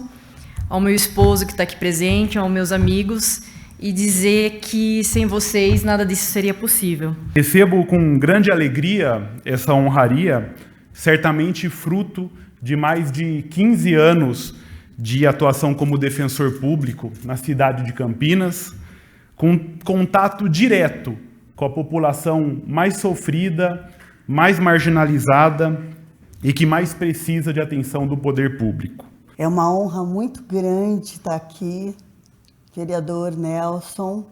ao meu esposo que está aqui presente, aos meus amigos, e dizer que sem vocês nada disso seria possível. Recebo com grande alegria essa honraria, certamente fruto de mais de 15 anos de atuação como defensor público na cidade de Campinas, com contato direto com a população mais sofrida, mais marginalizada e que mais precisa de atenção do poder público. É uma honra muito grande estar aqui, vereador Nelson,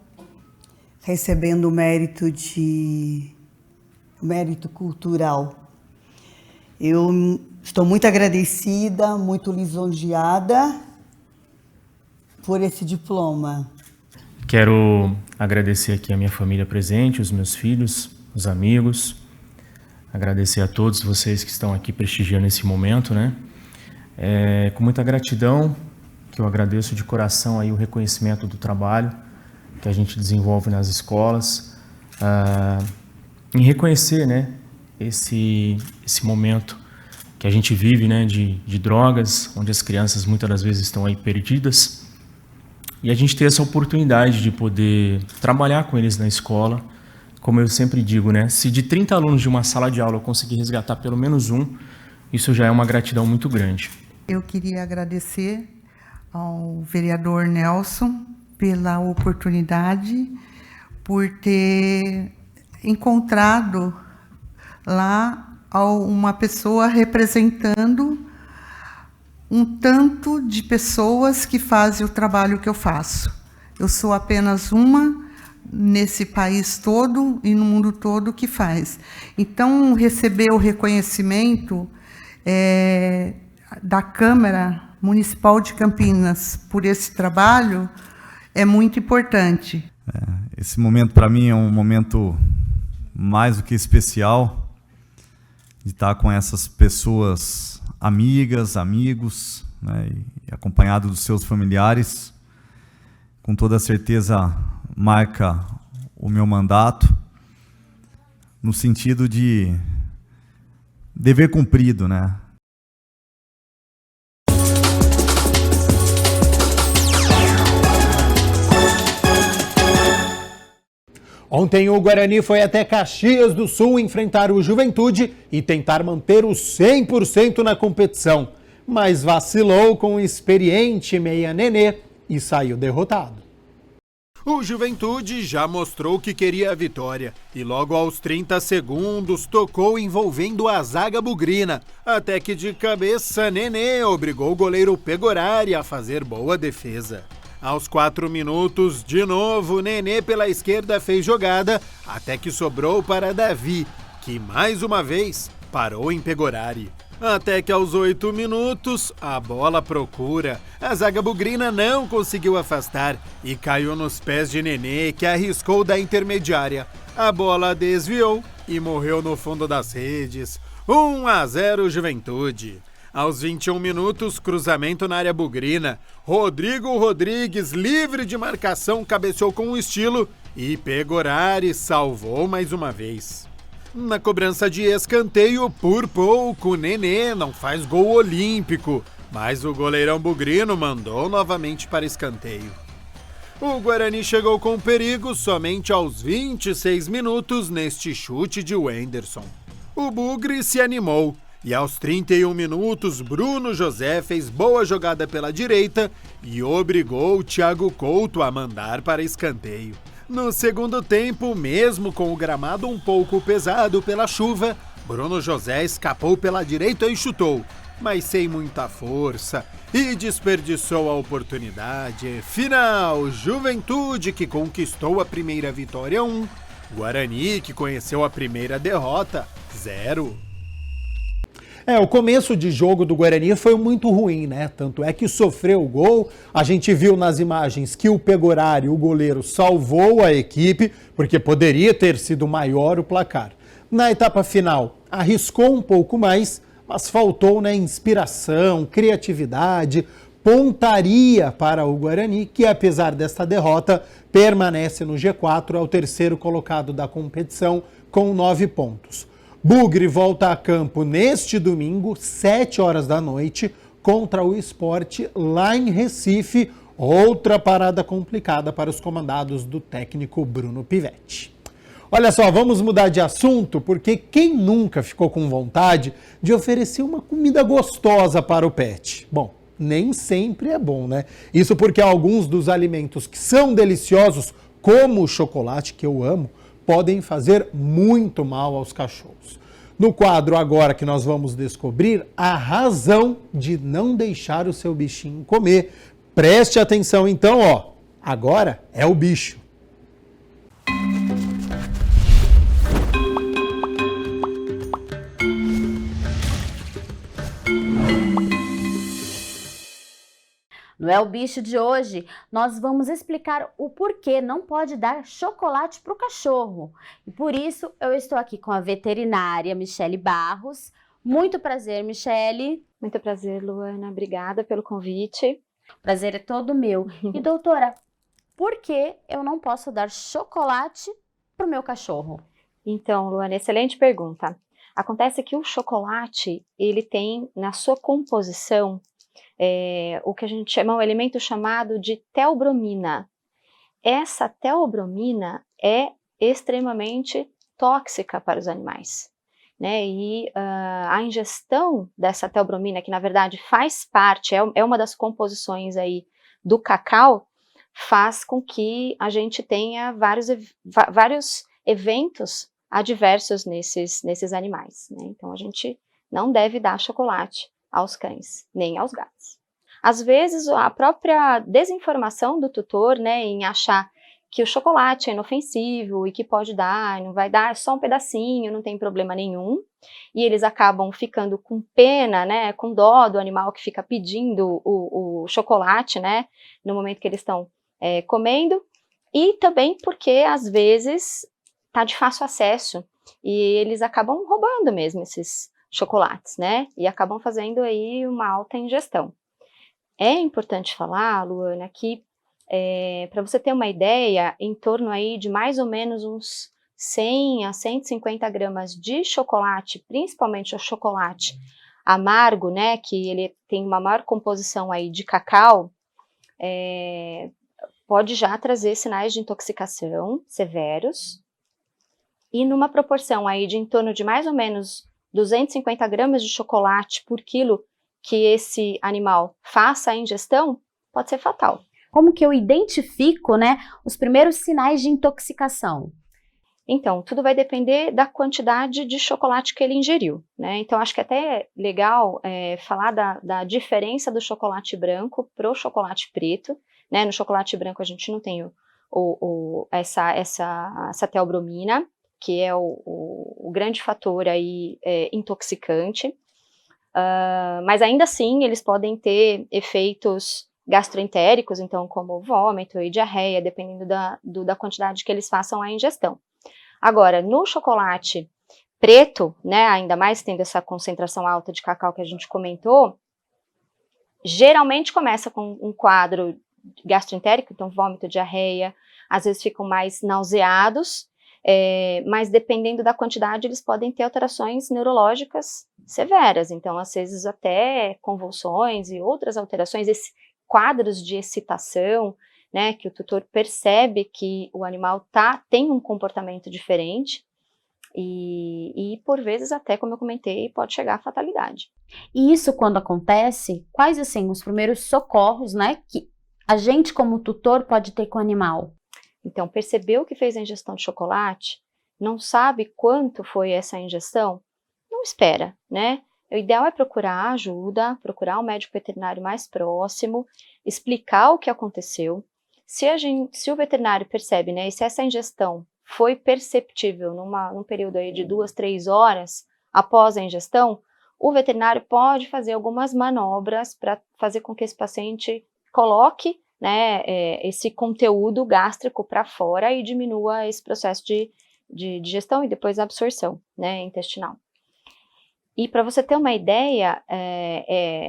recebendo o mérito cultural. Eu estou muito agradecida, muito lisonjeada por esse diploma. Quero agradecer aqui a minha família presente, os meus filhos, os amigos, agradecer a todos vocês que estão aqui prestigiando esse momento, né? Com muita gratidão, que eu agradeço de coração aí o reconhecimento do trabalho que a gente desenvolve nas escolas, em reconhecer, né, esse momento que a gente vive, né, de drogas, onde as crianças muitas das vezes estão aí perdidas, e a gente ter essa oportunidade de poder trabalhar com eles na escola. Como eu sempre digo, né, se de 30 alunos de uma sala de aula eu conseguir resgatar pelo menos um, isso já é uma gratidão muito grande. Eu queria agradecer ao vereador Nelson pela oportunidade, por ter encontrado lá uma pessoa representando um tanto de pessoas que fazem o trabalho que eu faço. Eu sou apenas uma nesse país todo e no mundo todo que faz. Então, receber o reconhecimento da Câmara Municipal de Campinas por esse trabalho é muito importante. Esse momento para mim é um momento mais do que especial, de estar com essas pessoas amigas, amigos, né, e acompanhado dos seus familiares. Com toda certeza marca o meu mandato no sentido de dever cumprido, né? Ontem o Guarani foi até Caxias do Sul enfrentar o Juventude e tentar manter o 100% na competição, mas vacilou com o experiente meia Nenê e saiu derrotado. O Juventude já mostrou que queria a vitória e logo aos 30 segundos tocou envolvendo a zaga bugrina, até que de cabeça Nenê obrigou o goleiro Pegorari a fazer boa defesa. Aos 4 minutos, de novo, Nenê pela esquerda fez jogada, até que sobrou para Davi, que mais uma vez parou em Pegorari. Até que aos 8 minutos, a bola procura. A zaga bugrina não conseguiu afastar e caiu nos pés de Nenê, que arriscou da intermediária. A bola desviou e morreu no fundo das redes. 1-0 Juventude. Aos 21 minutos, cruzamento na área bugrina. Rodrigo Rodrigues, livre de marcação, cabeceou com estilo e Pegorari salvou mais uma vez. Na cobrança de escanteio, por pouco, Nenê não faz gol olímpico, mas o goleirão bugrino mandou novamente para escanteio. O Guarani chegou com perigo somente aos 26 minutos neste chute de Wenderson. O Bugre se animou e aos 31 minutos Bruno José fez boa jogada pela direita e obrigou o Thiago Couto a mandar para escanteio. No segundo tempo, mesmo com o gramado um pouco pesado pela chuva, Bruno José escapou pela direita e chutou, mas sem muita força, e desperdiçou a oportunidade. Final, Juventude, que conquistou a primeira vitória 1, Guarani, que conheceu a primeira derrota 0. O começo de jogo do Guarani foi muito ruim, né? Tanto é que sofreu o gol. A gente viu nas imagens que o Pegorari, o goleiro, salvou a equipe, porque poderia ter sido maior o placar. Na etapa final, arriscou um pouco mais, mas faltou, né, inspiração, criatividade, pontaria para o Guarani, que apesar desta derrota, permanece no G4, é o terceiro colocado da competição, com 9 pontos. Bugre volta a campo neste domingo, 7 horas da noite, contra o Sport lá em Recife. Outra parada complicada para os comandados do técnico Bruno Pivetti. Olha só, vamos mudar de assunto, porque quem nunca ficou com vontade de oferecer uma comida gostosa para o pet? Bom, nem sempre é bom, né? Isso porque alguns dos alimentos que são deliciosos, como o chocolate, que eu amo, podem fazer muito mal aos cachorros. No quadro agora que nós vamos descobrir a razão de não deixar o seu bichinho comer. Preste atenção então, ó. Agora é o bicho. No É o Bicho de hoje, nós vamos explicar o porquê não pode dar chocolate para o cachorro. E por isso eu estou aqui com a veterinária Michele Barros. Muito prazer, Michele. Muito prazer, Luana. Obrigada pelo convite. O prazer é todo meu. E doutora, por que eu não posso dar chocolate para o meu cachorro? Então, Luana, excelente pergunta. Acontece que o chocolate, ele tem na sua composição o que a gente chama, um elemento chamado de teobromina. Essa teobromina é extremamente tóxica para os animais, né? E a ingestão dessa teobromina, que na verdade faz parte, é uma das composições aí do cacau, faz com que a gente tenha vários eventos adversos nesses animais, né? Então a gente não deve dar chocolate aos cães, nem aos gatos. Às vezes, a própria desinformação do tutor, né, em achar que o chocolate é inofensivo e que pode dar, não vai dar, só um pedacinho, não tem problema nenhum, e eles acabam ficando com pena, né, com dó do animal que fica pedindo o chocolate, né, no momento que eles estão comendo, e também porque, às vezes, está de fácil acesso, e eles acabam roubando mesmo esses chocolates, né? E acabam fazendo aí uma alta ingestão. É importante falar, Luana, que para você ter uma ideia, em torno aí de mais ou menos uns 100 a 150 gramas de chocolate, principalmente o chocolate amargo, né? Que ele tem uma maior composição aí de cacau, pode já trazer sinais de intoxicação severos. E numa proporção aí de em torno de mais ou menos 250 gramas de chocolate por quilo que esse animal faça a ingestão, pode ser fatal. Como que eu identifico, né, os primeiros sinais de intoxicação? Então, tudo vai depender da quantidade de chocolate que ele ingeriu, né? Então, acho que até é legal falar da diferença do chocolate branco para o chocolate preto, né? No chocolate branco a gente não tem essa teobromina, que é o grande fator aí intoxicante. Mas ainda assim, eles podem ter efeitos gastroentéricos, então como vômito e diarreia, dependendo da quantidade que eles façam a ingestão. Agora, no chocolate preto, né, ainda mais tendo essa concentração alta de cacau que a gente comentou, geralmente começa com um quadro gastroentérico, então vômito, diarreia, às vezes ficam mais nauseados, mas dependendo da quantidade eles podem ter alterações neurológicas severas, então às vezes até convulsões e outras alterações, quadros de excitação, né, que o tutor percebe que o animal tem um comportamento diferente e por vezes até, como eu comentei, pode chegar à fatalidade. E isso quando acontece, quais assim os primeiros socorros, né, que a gente como tutor pode ter com o animal? Então, percebeu que fez a ingestão de chocolate, não sabe quanto foi essa ingestão, não espera, né? O ideal é procurar ajuda, procurar um médico veterinário mais próximo, explicar o que aconteceu. Se o veterinário percebe, né, e se essa ingestão foi perceptível num período aí de 2, 3 horas após a ingestão, o veterinário pode fazer algumas manobras para fazer com que esse paciente coloque, né, esse conteúdo gástrico para fora e diminua esse processo de digestão e depois a absorção, né, intestinal. E para você ter uma ideia,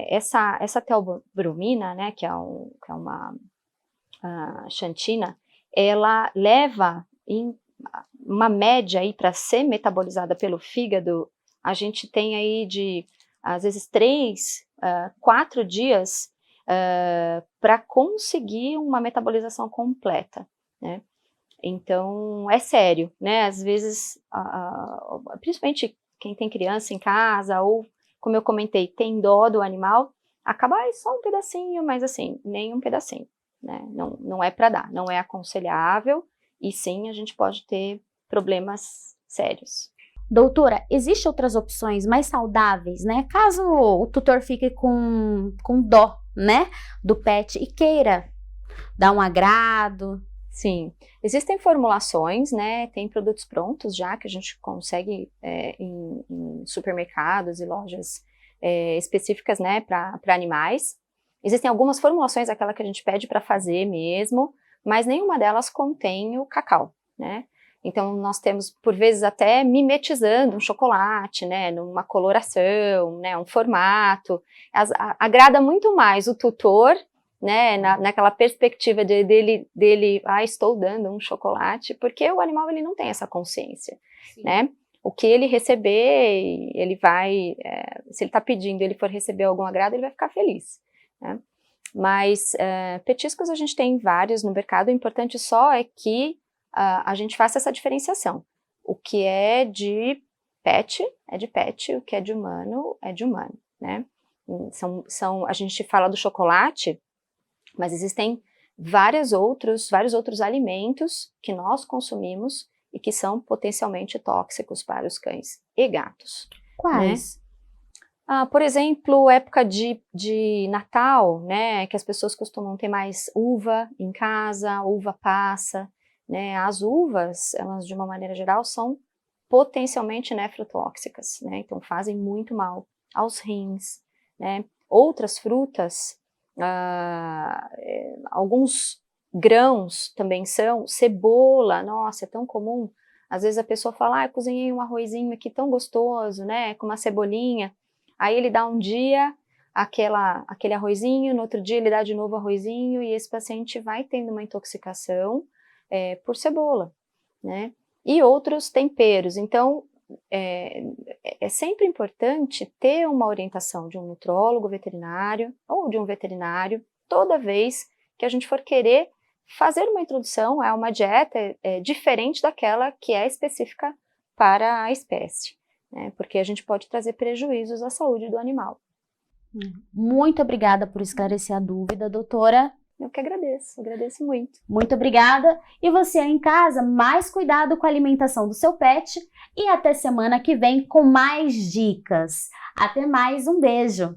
essa teobromina, né, que é uma xantina, ela leva em uma média aí para ser metabolizada pelo fígado, a gente tem aí de, às vezes, 3, 4 dias para conseguir uma metabolização completa, né? Então, é sério, né? Às vezes, principalmente quem tem criança em casa ou, como eu comentei, tem dó do animal, acaba só um pedacinho, mas assim, nem um pedacinho, né? Não é para dar, não é aconselhável e sim, a gente pode ter problemas sérios. Doutora, existem outras opções mais saudáveis, né? Caso o tutor fique com dó, né, do pet e queira dar um agrado. Sim, existem formulações, né, tem produtos prontos já que a gente consegue em supermercados e lojas específicas, né, para animais. Existem algumas formulações, aquela que a gente pede para fazer mesmo, mas nenhuma delas contém o cacau, né? Então, nós temos, por vezes, até mimetizando um chocolate, né, numa coloração, né, um formato. Agrada muito mais o tutor, né, naquela perspectiva dele, estou dando um chocolate, porque o animal ele não tem essa consciência, né? O que ele receber, ele vai, se ele está pedindo, ele for receber algum agrado, ele vai ficar feliz, né? Mas petiscos a gente tem vários no mercado, o importante só é que a gente faça essa diferenciação. O que é de pet, é de pet, o que é de humano, é de humano, né? A gente fala do chocolate, mas existem vários outros alimentos que nós consumimos e que são potencialmente tóxicos para os cães e gatos. Quais? Né? Por exemplo, época de Natal, né, que as pessoas costumam ter mais uva em casa, uva passa, né? As uvas, elas de uma maneira geral são potencialmente nefrotóxicas, né? Então fazem muito mal aos rins, né? Outras frutas, alguns grãos também são, cebola, nossa, é tão comum, às vezes a pessoa fala, eu cozinhei um arrozinho aqui tão gostoso, né, com uma cebolinha, aí ele dá um dia aquele arrozinho, no outro dia ele dá de novo arrozinho, e esse paciente vai tendo uma intoxicação por cebola, né, e outros temperos. Então, é sempre importante ter uma orientação de um nutrólogo veterinário ou de um veterinário toda vez que a gente for querer fazer uma introdução a uma dieta diferente daquela que é específica para a espécie, né? Porque a gente pode trazer prejuízos à saúde do animal. Muito obrigada por esclarecer a dúvida, doutora. Eu que agradeço muito. Muito obrigada. E você aí em casa, mais cuidado com a alimentação do seu pet e até semana que vem com mais dicas. Até mais, um beijo.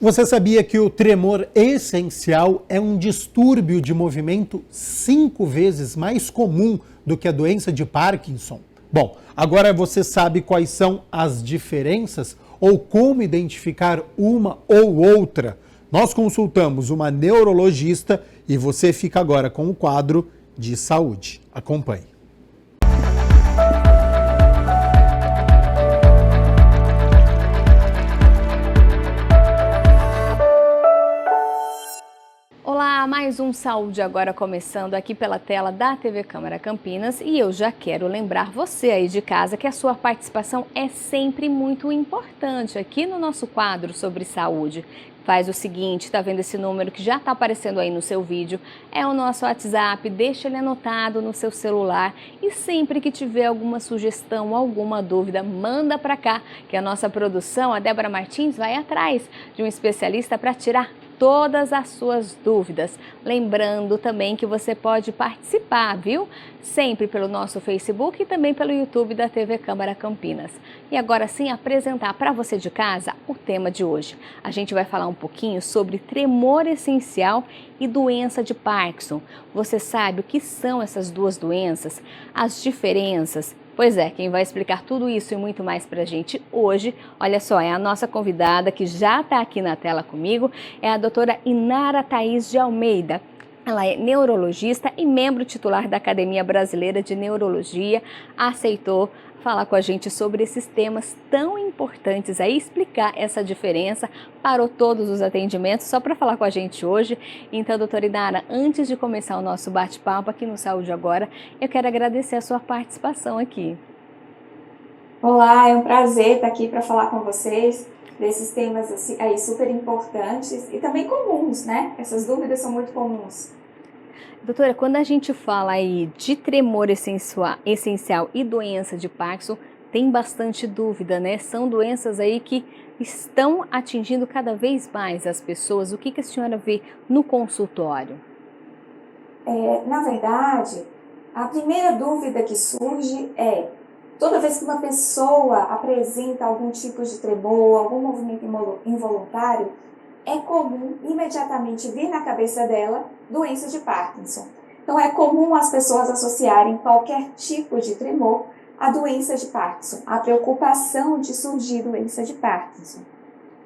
Você sabia que o tremor essencial é um distúrbio de movimento 5 vezes mais comum do que a doença de Parkinson? Bom, agora você sabe quais são as diferenças ou como identificar uma ou outra. Nós consultamos uma neurologista e você fica agora com o quadro de saúde. Acompanhe. Olá, mais um Saúde Agora começando aqui pela tela da TV Câmara Campinas e eu já quero lembrar você aí de casa que a sua participação é sempre muito importante aqui no nosso quadro sobre saúde. Faz o seguinte, tá vendo esse número que já tá aparecendo aí no seu vídeo? É o nosso WhatsApp, deixa ele anotado no seu celular e sempre que tiver alguma sugestão, alguma dúvida, manda para cá, que a nossa produção, a Débora Martins, vai atrás de um especialista para tirar todas as suas dúvidas. Lembrando também que você pode participar, viu? Sempre pelo nosso Facebook e também pelo YouTube da TV Câmara Campinas. E agora sim, apresentar para você de casa o tema de hoje. A gente vai falar um pouquinho sobre tremor essencial e doença de Parkinson. Você sabe o que são essas duas doenças? As diferenças? Pois é, quem vai explicar tudo isso e muito mais pra gente hoje, olha só, é a nossa convidada que já está aqui na tela comigo, é a doutora Inara Thaís de Almeida. Ela é neurologista e membro titular da Academia Brasileira de Neurologia, aceitou falar com a gente sobre esses temas tão importantes aí, explicar essa diferença, parou todos os atendimentos só para falar com a gente hoje. Então, doutora Inara, antes de começar o nosso bate-papo aqui no Saúde Agora, eu quero agradecer a sua participação aqui. Olá, é um prazer estar aqui para falar com vocês desses temas assim, aí super importantes e também comuns, né? Essas dúvidas são muito comuns. Doutora, quando a gente fala aí de tremor essencial e doença de Parkinson, tem bastante dúvida, né? São doenças aí que estão atingindo cada vez mais as pessoas. O que a senhora vê no consultório? Na verdade, a primeira dúvida que surge é: toda vez que uma pessoa apresenta algum tipo de tremor, algum movimento involuntário, é comum imediatamente vir na cabeça dela doença de Parkinson. Então é comum as pessoas associarem qualquer tipo de tremor à doença de Parkinson, a preocupação de surgir doença de Parkinson.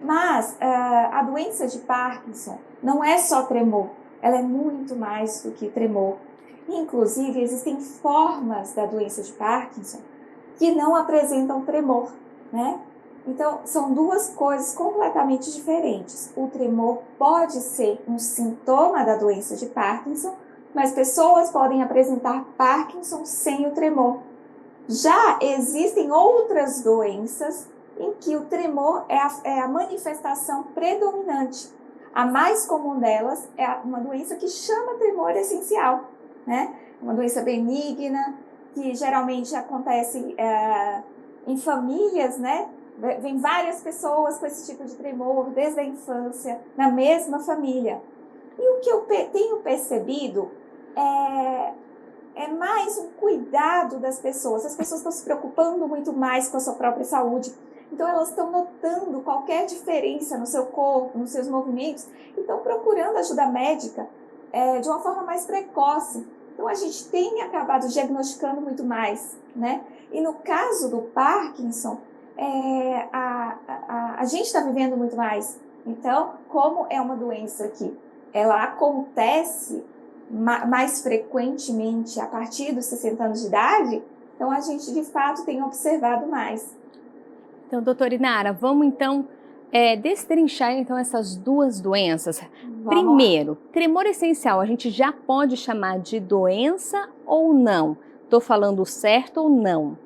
Mas a doença de Parkinson não é só tremor, ela é muito mais do que tremor. Inclusive, existem formas da doença de Parkinson que não apresentam tremor, né? Então, são duas coisas completamente diferentes. O tremor pode ser um sintoma da doença de Parkinson, mas pessoas podem apresentar Parkinson sem o tremor. Já existem outras doenças em que o tremor é a manifestação predominante. A mais comum delas é uma doença que chama tremor essencial, né? Uma doença benigna, que geralmente acontece em famílias, né? Vem várias pessoas com esse tipo de tremor desde a infância, na mesma família. E o que eu tenho percebido é mais um cuidado das pessoas. As pessoas estão se preocupando muito mais com a sua própria saúde. Então, elas estão notando qualquer diferença no seu corpo, nos seus movimentos, e estão procurando ajuda médica de uma forma mais precoce. Então, a gente tem acabado diagnosticando muito mais, né? E no caso do Parkinson, a gente está vivendo muito mais. Então, como é uma doença que ela acontece mais frequentemente a partir dos 60 anos de idade, então a gente de fato tem observado mais. Então, doutora Inara, vamos então destrinchar então essas duas doenças. Primeiro, tremor essencial, a gente já pode chamar de doença ou não? Estou falando certo ou não?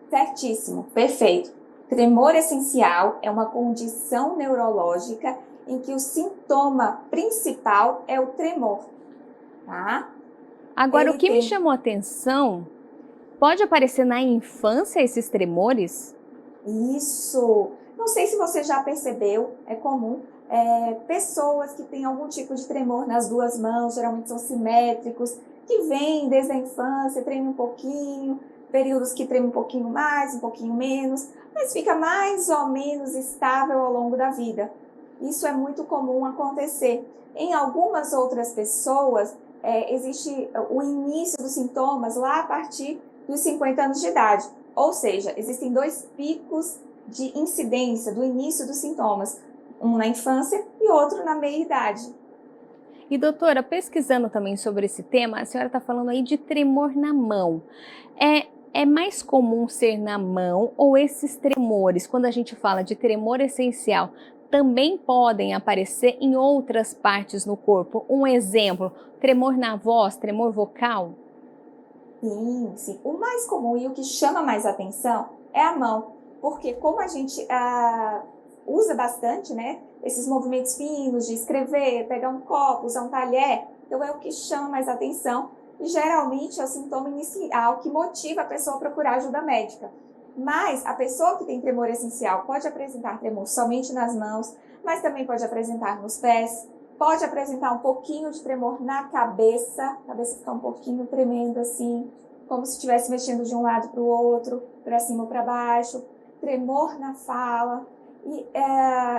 Certíssimo, perfeito. Tremor essencial é uma condição neurológica em que o sintoma principal é o tremor, tá? Agora, o que me chamou a atenção, pode aparecer na infância esses tremores? Isso! Não sei se você já percebeu, é comum, pessoas que têm algum tipo de tremor nas duas mãos, geralmente são simétricos, que vêm desde a infância, tremem um pouquinho, períodos que tremem um pouquinho mais, um pouquinho menos, mas fica mais ou menos estável ao longo da vida. Isso é muito comum acontecer. Em algumas outras pessoas, existe o início dos sintomas lá a partir dos 50 anos de idade. Ou seja, existem 2 picos de incidência do início dos sintomas, um na infância e outro na meia-idade. E doutora, pesquisando também sobre esse tema, a senhora está falando aí de tremor na mão. É mais comum ser na mão ou esses tremores, quando a gente fala de tremor essencial, também podem aparecer em outras partes no corpo? Um exemplo, tremor na voz, tremor vocal? Sim. O mais comum e o que chama mais atenção é a mão, porque como a gente usa bastante, né, esses movimentos finos de escrever, pegar um copo, usar um talher, então é o que chama mais atenção e geralmente é o sintoma inicial que motiva a pessoa a procurar ajuda médica. Mas a pessoa que tem tremor essencial pode apresentar tremor somente nas mãos, mas também pode apresentar nos pés, pode apresentar um pouquinho de tremor na cabeça, a cabeça fica um pouquinho tremendo assim, como se estivesse mexendo de um lado para o outro, para cima ou para baixo, tremor na fala. E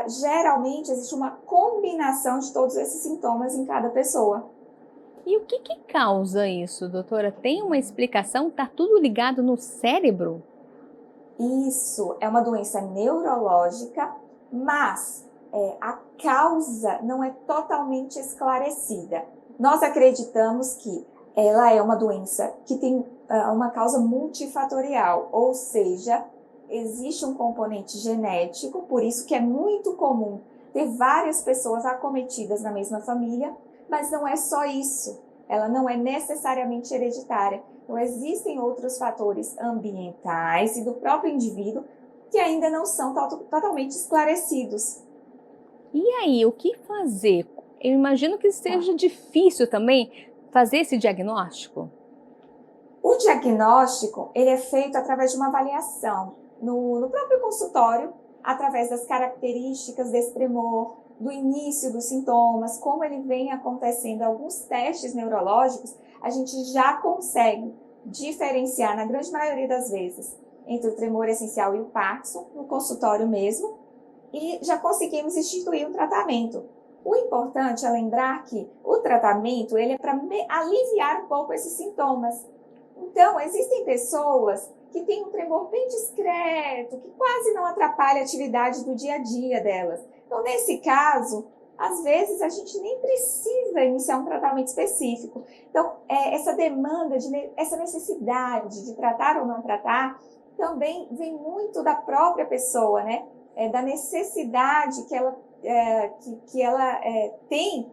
geralmente existe uma combinação de todos esses sintomas em cada pessoa. E o que causa isso, doutora? Tem uma explicação? Está tudo ligado no cérebro? Isso, é uma doença neurológica, mas a causa não é totalmente esclarecida. Nós acreditamos que ela é uma doença que tem uma causa multifatorial, ou seja, existe um componente genético, por isso que é muito comum ter várias pessoas acometidas na mesma família, mas não é só isso, ela não é necessariamente hereditária. Então, existem outros fatores ambientais e do próprio indivíduo que ainda não são totalmente esclarecidos. E aí, o que fazer? Eu imagino que seja difícil também fazer esse diagnóstico. O diagnóstico ele é feito através de uma avaliação no próprio consultório, através das características desse tremor, do início dos sintomas, como ele vem acontecendo, alguns testes neurológicos, a gente já consegue diferenciar, na grande maioria das vezes, entre o tremor essencial e o Parkinson, no consultório mesmo, e já conseguimos instituir um tratamento. O importante é lembrar que o tratamento ele é para aliviar um pouco esses sintomas. Então, existem pessoas que têm um tremor bem discreto, que quase não atrapalha a atividade do dia a dia delas. Então, nesse caso, às vezes a gente nem precisa iniciar um tratamento específico. Então, essa demanda, essa necessidade de tratar ou não tratar, também vem muito da própria pessoa, né? Da necessidade que ela tem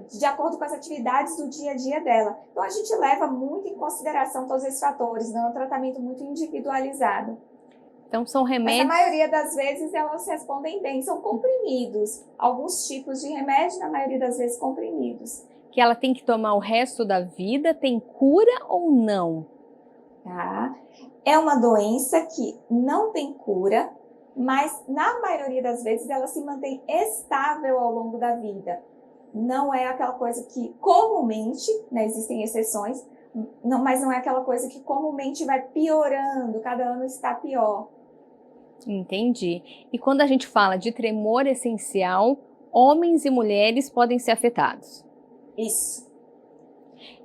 de acordo com as atividades do dia a dia dela. Então, a gente leva muito em consideração todos esses fatores, não é um tratamento muito individualizado. Então, são remédios... Mas a maioria das vezes elas respondem bem, são comprimidos. Alguns tipos de remédio, na maioria das vezes, comprimidos. Que ela tem que tomar o resto da vida, tem cura ou não? Tá. É uma doença que não tem cura, mas na maioria das vezes ela se mantém estável ao longo da vida. Não é aquela coisa que comumente, né, existem exceções, mas não é aquela coisa que comumente vai piorando, cada ano está pior. Entendi. E quando a gente fala de tremor essencial, homens e mulheres podem ser afetados? Isso.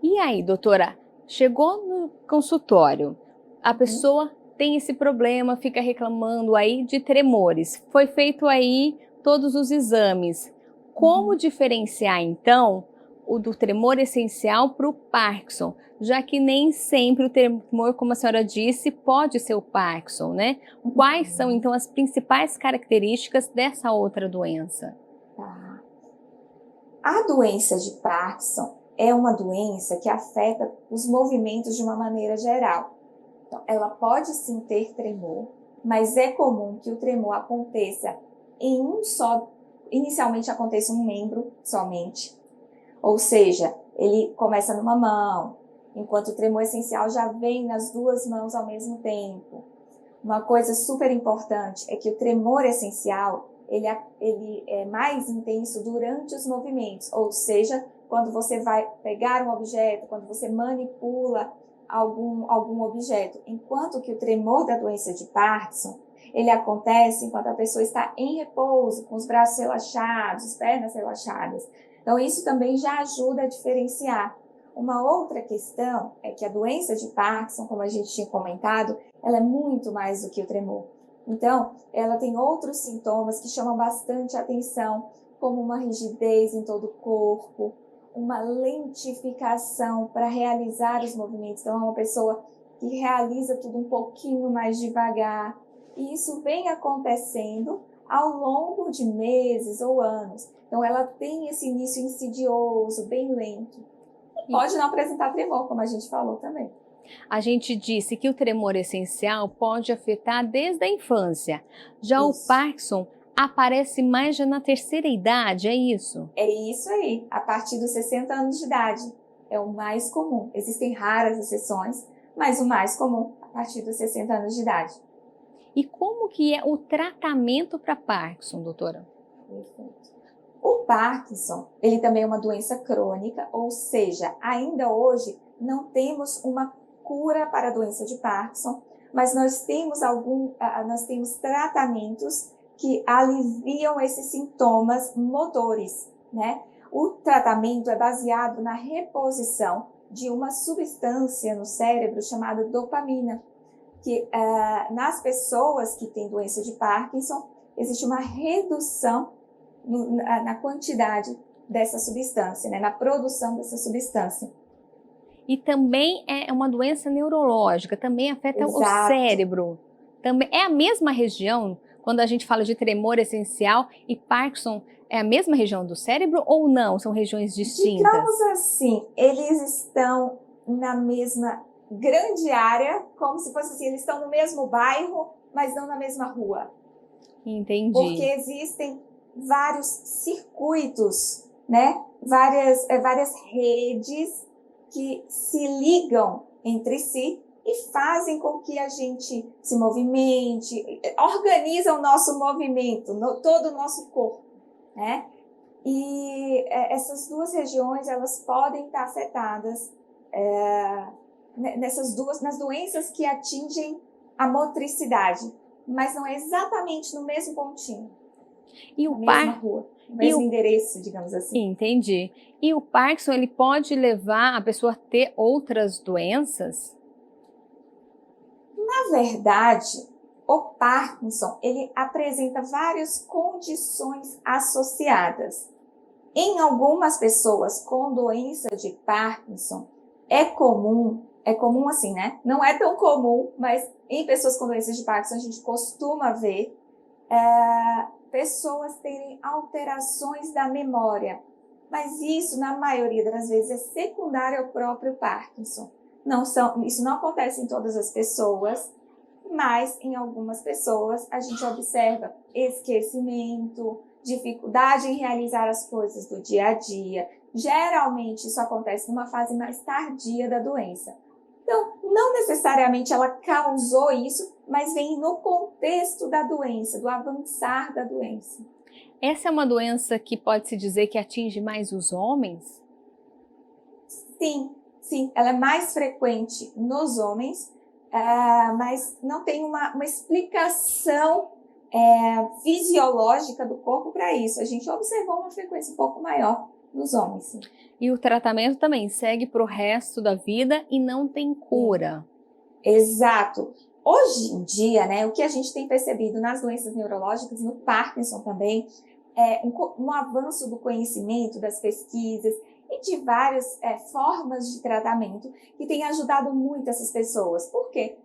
E aí, doutora, chegou no consultório, a pessoa tem esse problema, fica reclamando aí de tremores. Foi feito aí todos os exames. Como diferenciar, então, o do tremor essencial para o Parkinson? Já que nem sempre o tremor, como a senhora disse, pode ser o Parkinson, né? Quais são, então, as principais características dessa outra doença? Tá. A doença de Parkinson é uma doença que afeta os movimentos de uma maneira geral. Então, ela pode sim ter tremor, mas é comum que o tremor aconteça em um só, inicialmente aconteça um membro somente, ou seja, ele começa numa mão, enquanto o tremor essencial já vem nas duas mãos ao mesmo tempo. Uma coisa super importante é que o tremor essencial, ele é mais intenso durante os movimentos, ou seja, quando você vai pegar um objeto, quando você manipula algum objeto, enquanto que o tremor da doença de Parkinson, Ele acontece enquanto a pessoa está em repouso, com os braços relaxados, as pernas relaxadas. Então, isso também já ajuda a diferenciar. Uma outra questão é que a doença de Parkinson, como a gente tinha comentado, ela é muito mais do que o tremor. Então, ela tem outros sintomas que chamam bastante atenção, como uma rigidez em todo o corpo, uma lentificação para realizar os movimentos. Então, é uma pessoa que realiza tudo um pouquinho mais devagar. E isso vem acontecendo ao longo de meses ou anos. Então, ela tem esse início insidioso, bem lento. E pode não apresentar tremor, como a gente falou também. A gente disse que o tremor essencial pode afetar desde a infância. Já o Parkinson aparece mais já na terceira idade, é isso? É isso aí, a partir dos 60 anos de idade. É o mais comum. Existem raras exceções, mas o mais comum a partir dos 60 anos de idade. E como que é o tratamento para Parkinson, doutora? Perfeito. O Parkinson, ele também é uma doença crônica, ou seja, ainda hoje não temos uma cura para a doença de Parkinson, mas nós temos tratamentos que aliviam esses sintomas motores, né? O tratamento é baseado na reposição de uma substância no cérebro chamada dopamina, que nas pessoas que têm doença de Parkinson, existe uma redução na quantidade dessa substância, né? Na produção dessa substância. E também é uma doença neurológica, também afeta o cérebro. Também é a mesma região. Quando a gente fala de tremor essencial e Parkinson, é a mesma região do cérebro ou não? São regiões distintas? Digamos assim, eles estão na mesma grande área, como se fosse assim, eles estão no mesmo bairro, mas não na mesma rua. Entendi. Porque existem vários circuitos, né? Várias redes que se ligam entre si e fazem com que a gente se movimente, organiza o nosso movimento, todo o nosso corpo, né? E essas duas regiões, elas podem estar afetadas nas doenças que atingem a motricidade, mas não é exatamente no mesmo pontinho, na mesma rua, no mesmo endereço, digamos assim. Entendi. E o Parkinson, ele pode levar a pessoa a ter outras doenças? Na verdade, o Parkinson, ele apresenta várias condições associadas. Em algumas pessoas com doença de Parkinson, é comum assim, né? Não é tão comum, mas em pessoas com doenças de Parkinson, a gente costuma ver pessoas terem alterações da memória. Mas isso, na maioria das vezes, é secundário ao próprio Parkinson. Isso não acontece em todas as pessoas, mas em algumas pessoas a gente observa esquecimento, dificuldade em realizar as coisas do dia a dia. Geralmente isso acontece numa fase mais tardia da doença. Então, não necessariamente ela causou isso, mas vem no contexto da doença, do avançar da doença. Essa é uma doença que pode-se dizer que atinge mais os homens? Sim, ela é mais frequente nos homens, mas não tem uma explicação fisiológica do corpo para isso. A gente observou uma frequência um pouco maior nos homens. Sim. E o tratamento também segue para o resto da vida e não tem cura. Exato. Hoje em dia, né, o que a gente tem percebido nas doenças neurológicas, no Parkinson também, é um avanço do conhecimento, das pesquisas e de várias formas de tratamento que tem ajudado muito essas pessoas. Por quê?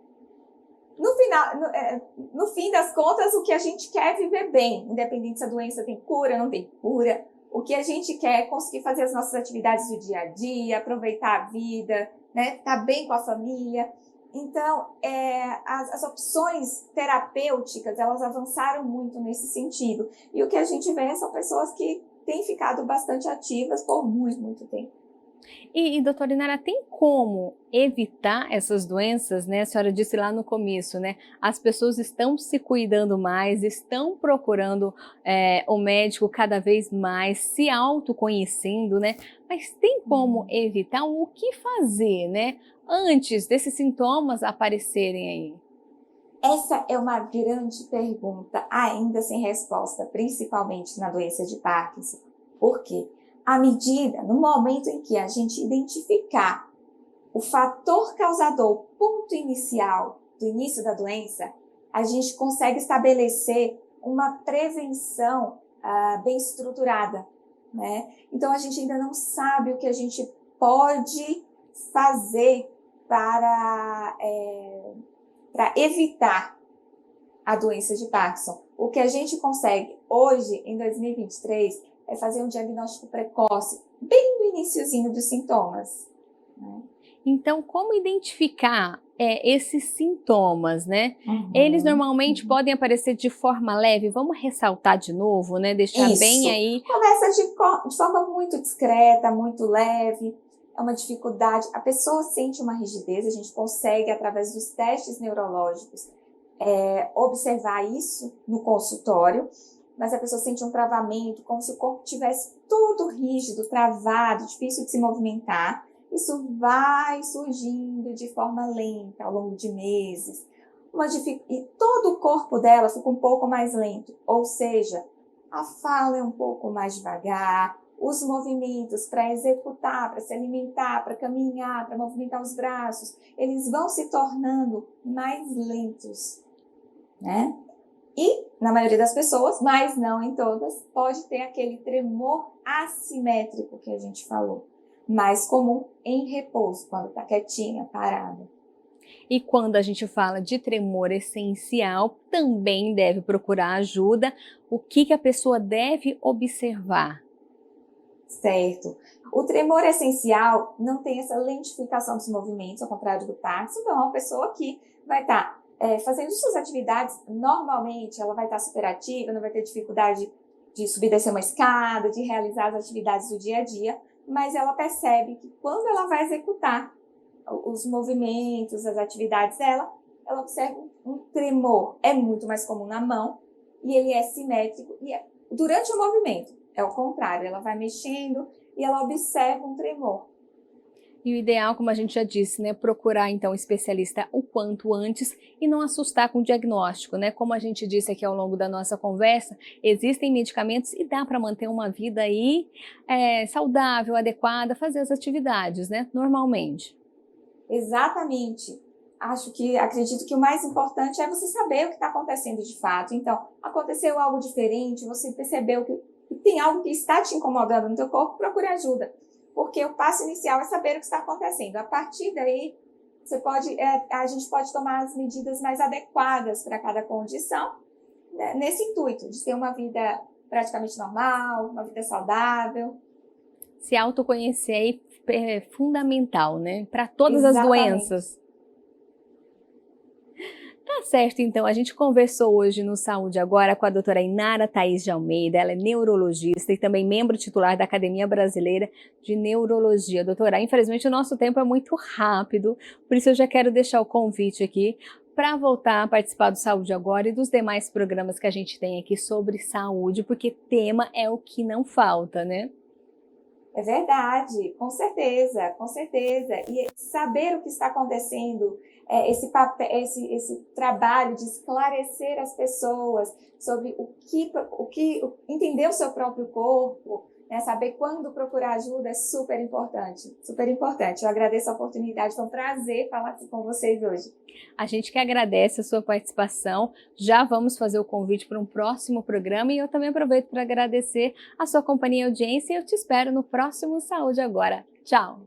No fim das contas, o que a gente quer é viver bem, independente se a doença tem cura, não tem cura. O que a gente quer é conseguir fazer as nossas atividades do dia a dia, aproveitar a vida, né? Estar bem com a família. Então, as opções terapêuticas, elas avançaram muito nesse sentido. E o que a gente vê são pessoas que têm ficado bastante ativas por muito, muito tempo. E doutora Inara, tem como evitar essas doenças, né? A senhora disse lá no começo, né? As pessoas estão se cuidando mais, estão procurando o médico cada vez mais, se autoconhecendo, né? Mas tem como evitar? O que fazer, né? Antes desses sintomas aparecerem aí? Essa é uma grande pergunta, ainda sem resposta, principalmente na doença de Parkinson. Por quê? À medida, no momento em que a gente identificar o fator causador, ponto inicial do início da doença, a gente consegue estabelecer uma prevenção bem estruturada, né? Então, a gente ainda não sabe o que a gente pode fazer para evitar a doença de Parkinson. O que a gente consegue hoje, em 2023, é fazer um diagnóstico precoce, bem no iniciozinho dos sintomas, né? Então, como identificar esses sintomas, né? Eles normalmente podem aparecer de forma leve. Vamos ressaltar de novo, né? Deixar bem aí. Começa de forma muito discreta, muito leve. É uma dificuldade. A pessoa sente uma rigidez. A gente consegue, através dos testes neurológicos, observar isso no consultório. Mas a pessoa sente um travamento, como se o corpo estivesse todo rígido, travado, difícil de se movimentar. Isso vai surgindo de forma lenta ao longo de meses. E todo o corpo dela fica um pouco mais lento. Ou seja, a fala é um pouco mais devagar, os movimentos para executar, para se alimentar, para caminhar, para movimentar os braços, eles vão se tornando mais lentos, né? E, na maioria das pessoas, mas não em todas, pode ter aquele tremor assimétrico que a gente falou. Mais comum em repouso, quando está quietinha, parada. E quando a gente fala de tremor essencial, também deve procurar ajuda. O que a pessoa deve observar? Certo. O tremor essencial não tem essa lentificação dos movimentos, ao contrário do Parkinson. Então, é uma pessoa que vai estar fazendo suas atividades normalmente, ela vai estar superativa, não vai ter dificuldade de subir e descer uma escada, de realizar as atividades do dia a dia, mas ela percebe que quando ela vai executar os movimentos, as atividades dela, ela observa um tremor. É muito mais comum na mão e ele é simétrico. E durante o movimento, é o contrário, ela vai mexendo e ela observa um tremor. E o ideal, como a gente já disse, né, procurar então um especialista o quanto antes e não assustar com o diagnóstico, né? Como a gente disse aqui ao longo da nossa conversa, existem medicamentos e dá para manter uma vida aí saudável, adequada, fazer as atividades, né? Normalmente. Exatamente. Acredito que o mais importante é você saber o que está acontecendo de fato. Então, aconteceu algo diferente, você percebeu que tem algo que está te incomodando no teu corpo, procure ajuda. Porque o passo inicial é saber o que está acontecendo. A partir daí, a gente pode tomar as medidas mais adequadas para cada condição, né, nesse intuito de ter uma vida praticamente normal, uma vida saudável. Se autoconhecer é fundamental, né? Para todas as doenças. Tá certo, então, a gente conversou hoje no Saúde Agora com a doutora Inara Thaís de Almeida, ela é neurologista e também membro titular da Academia Brasileira de Neurologia. Doutora, infelizmente o nosso tempo é muito rápido, por isso eu já quero deixar o convite aqui para voltar a participar do Saúde Agora e dos demais programas que a gente tem aqui sobre saúde, porque tema é o que não falta, né? É verdade, com certeza, com certeza. E saber o que está acontecendo, esse trabalho de esclarecer as pessoas sobre entender o seu próprio corpo, né, saber quando procurar ajuda é super importante, super importante. Eu agradeço a oportunidade, foi um prazer falar aqui com vocês hoje. A gente que agradece a sua participação, já vamos fazer o convite para um próximo programa e eu também aproveito para agradecer a sua companhia e audiência e eu te espero no próximo Saúde Agora. Tchau!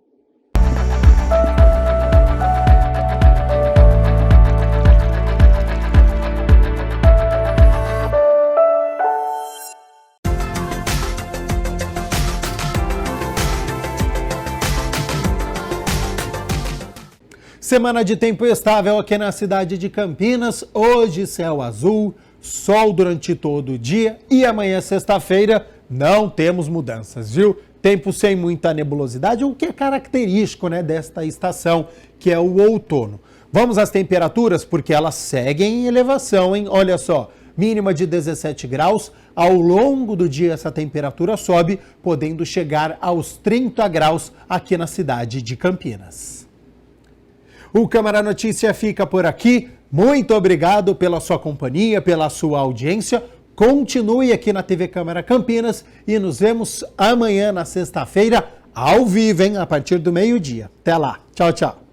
Semana de tempo estável aqui na cidade de Campinas. Hoje céu azul, sol durante todo o dia e amanhã, sexta-feira, não temos mudanças, viu? Tempo sem muita nebulosidade, o que é característico, né, desta estação, que é o outono. Vamos às temperaturas, porque elas seguem em elevação, hein? Olha só, mínima de 17 graus. Ao longo do dia essa temperatura sobe, podendo chegar aos 30 graus aqui na cidade de Campinas. O Câmara Notícia fica por aqui. Muito obrigado pela sua companhia, pela sua audiência. Continue aqui na TV Câmara Campinas e nos vemos amanhã, na sexta-feira, ao vivo, hein? A partir do meio-dia. Até lá. Tchau, tchau.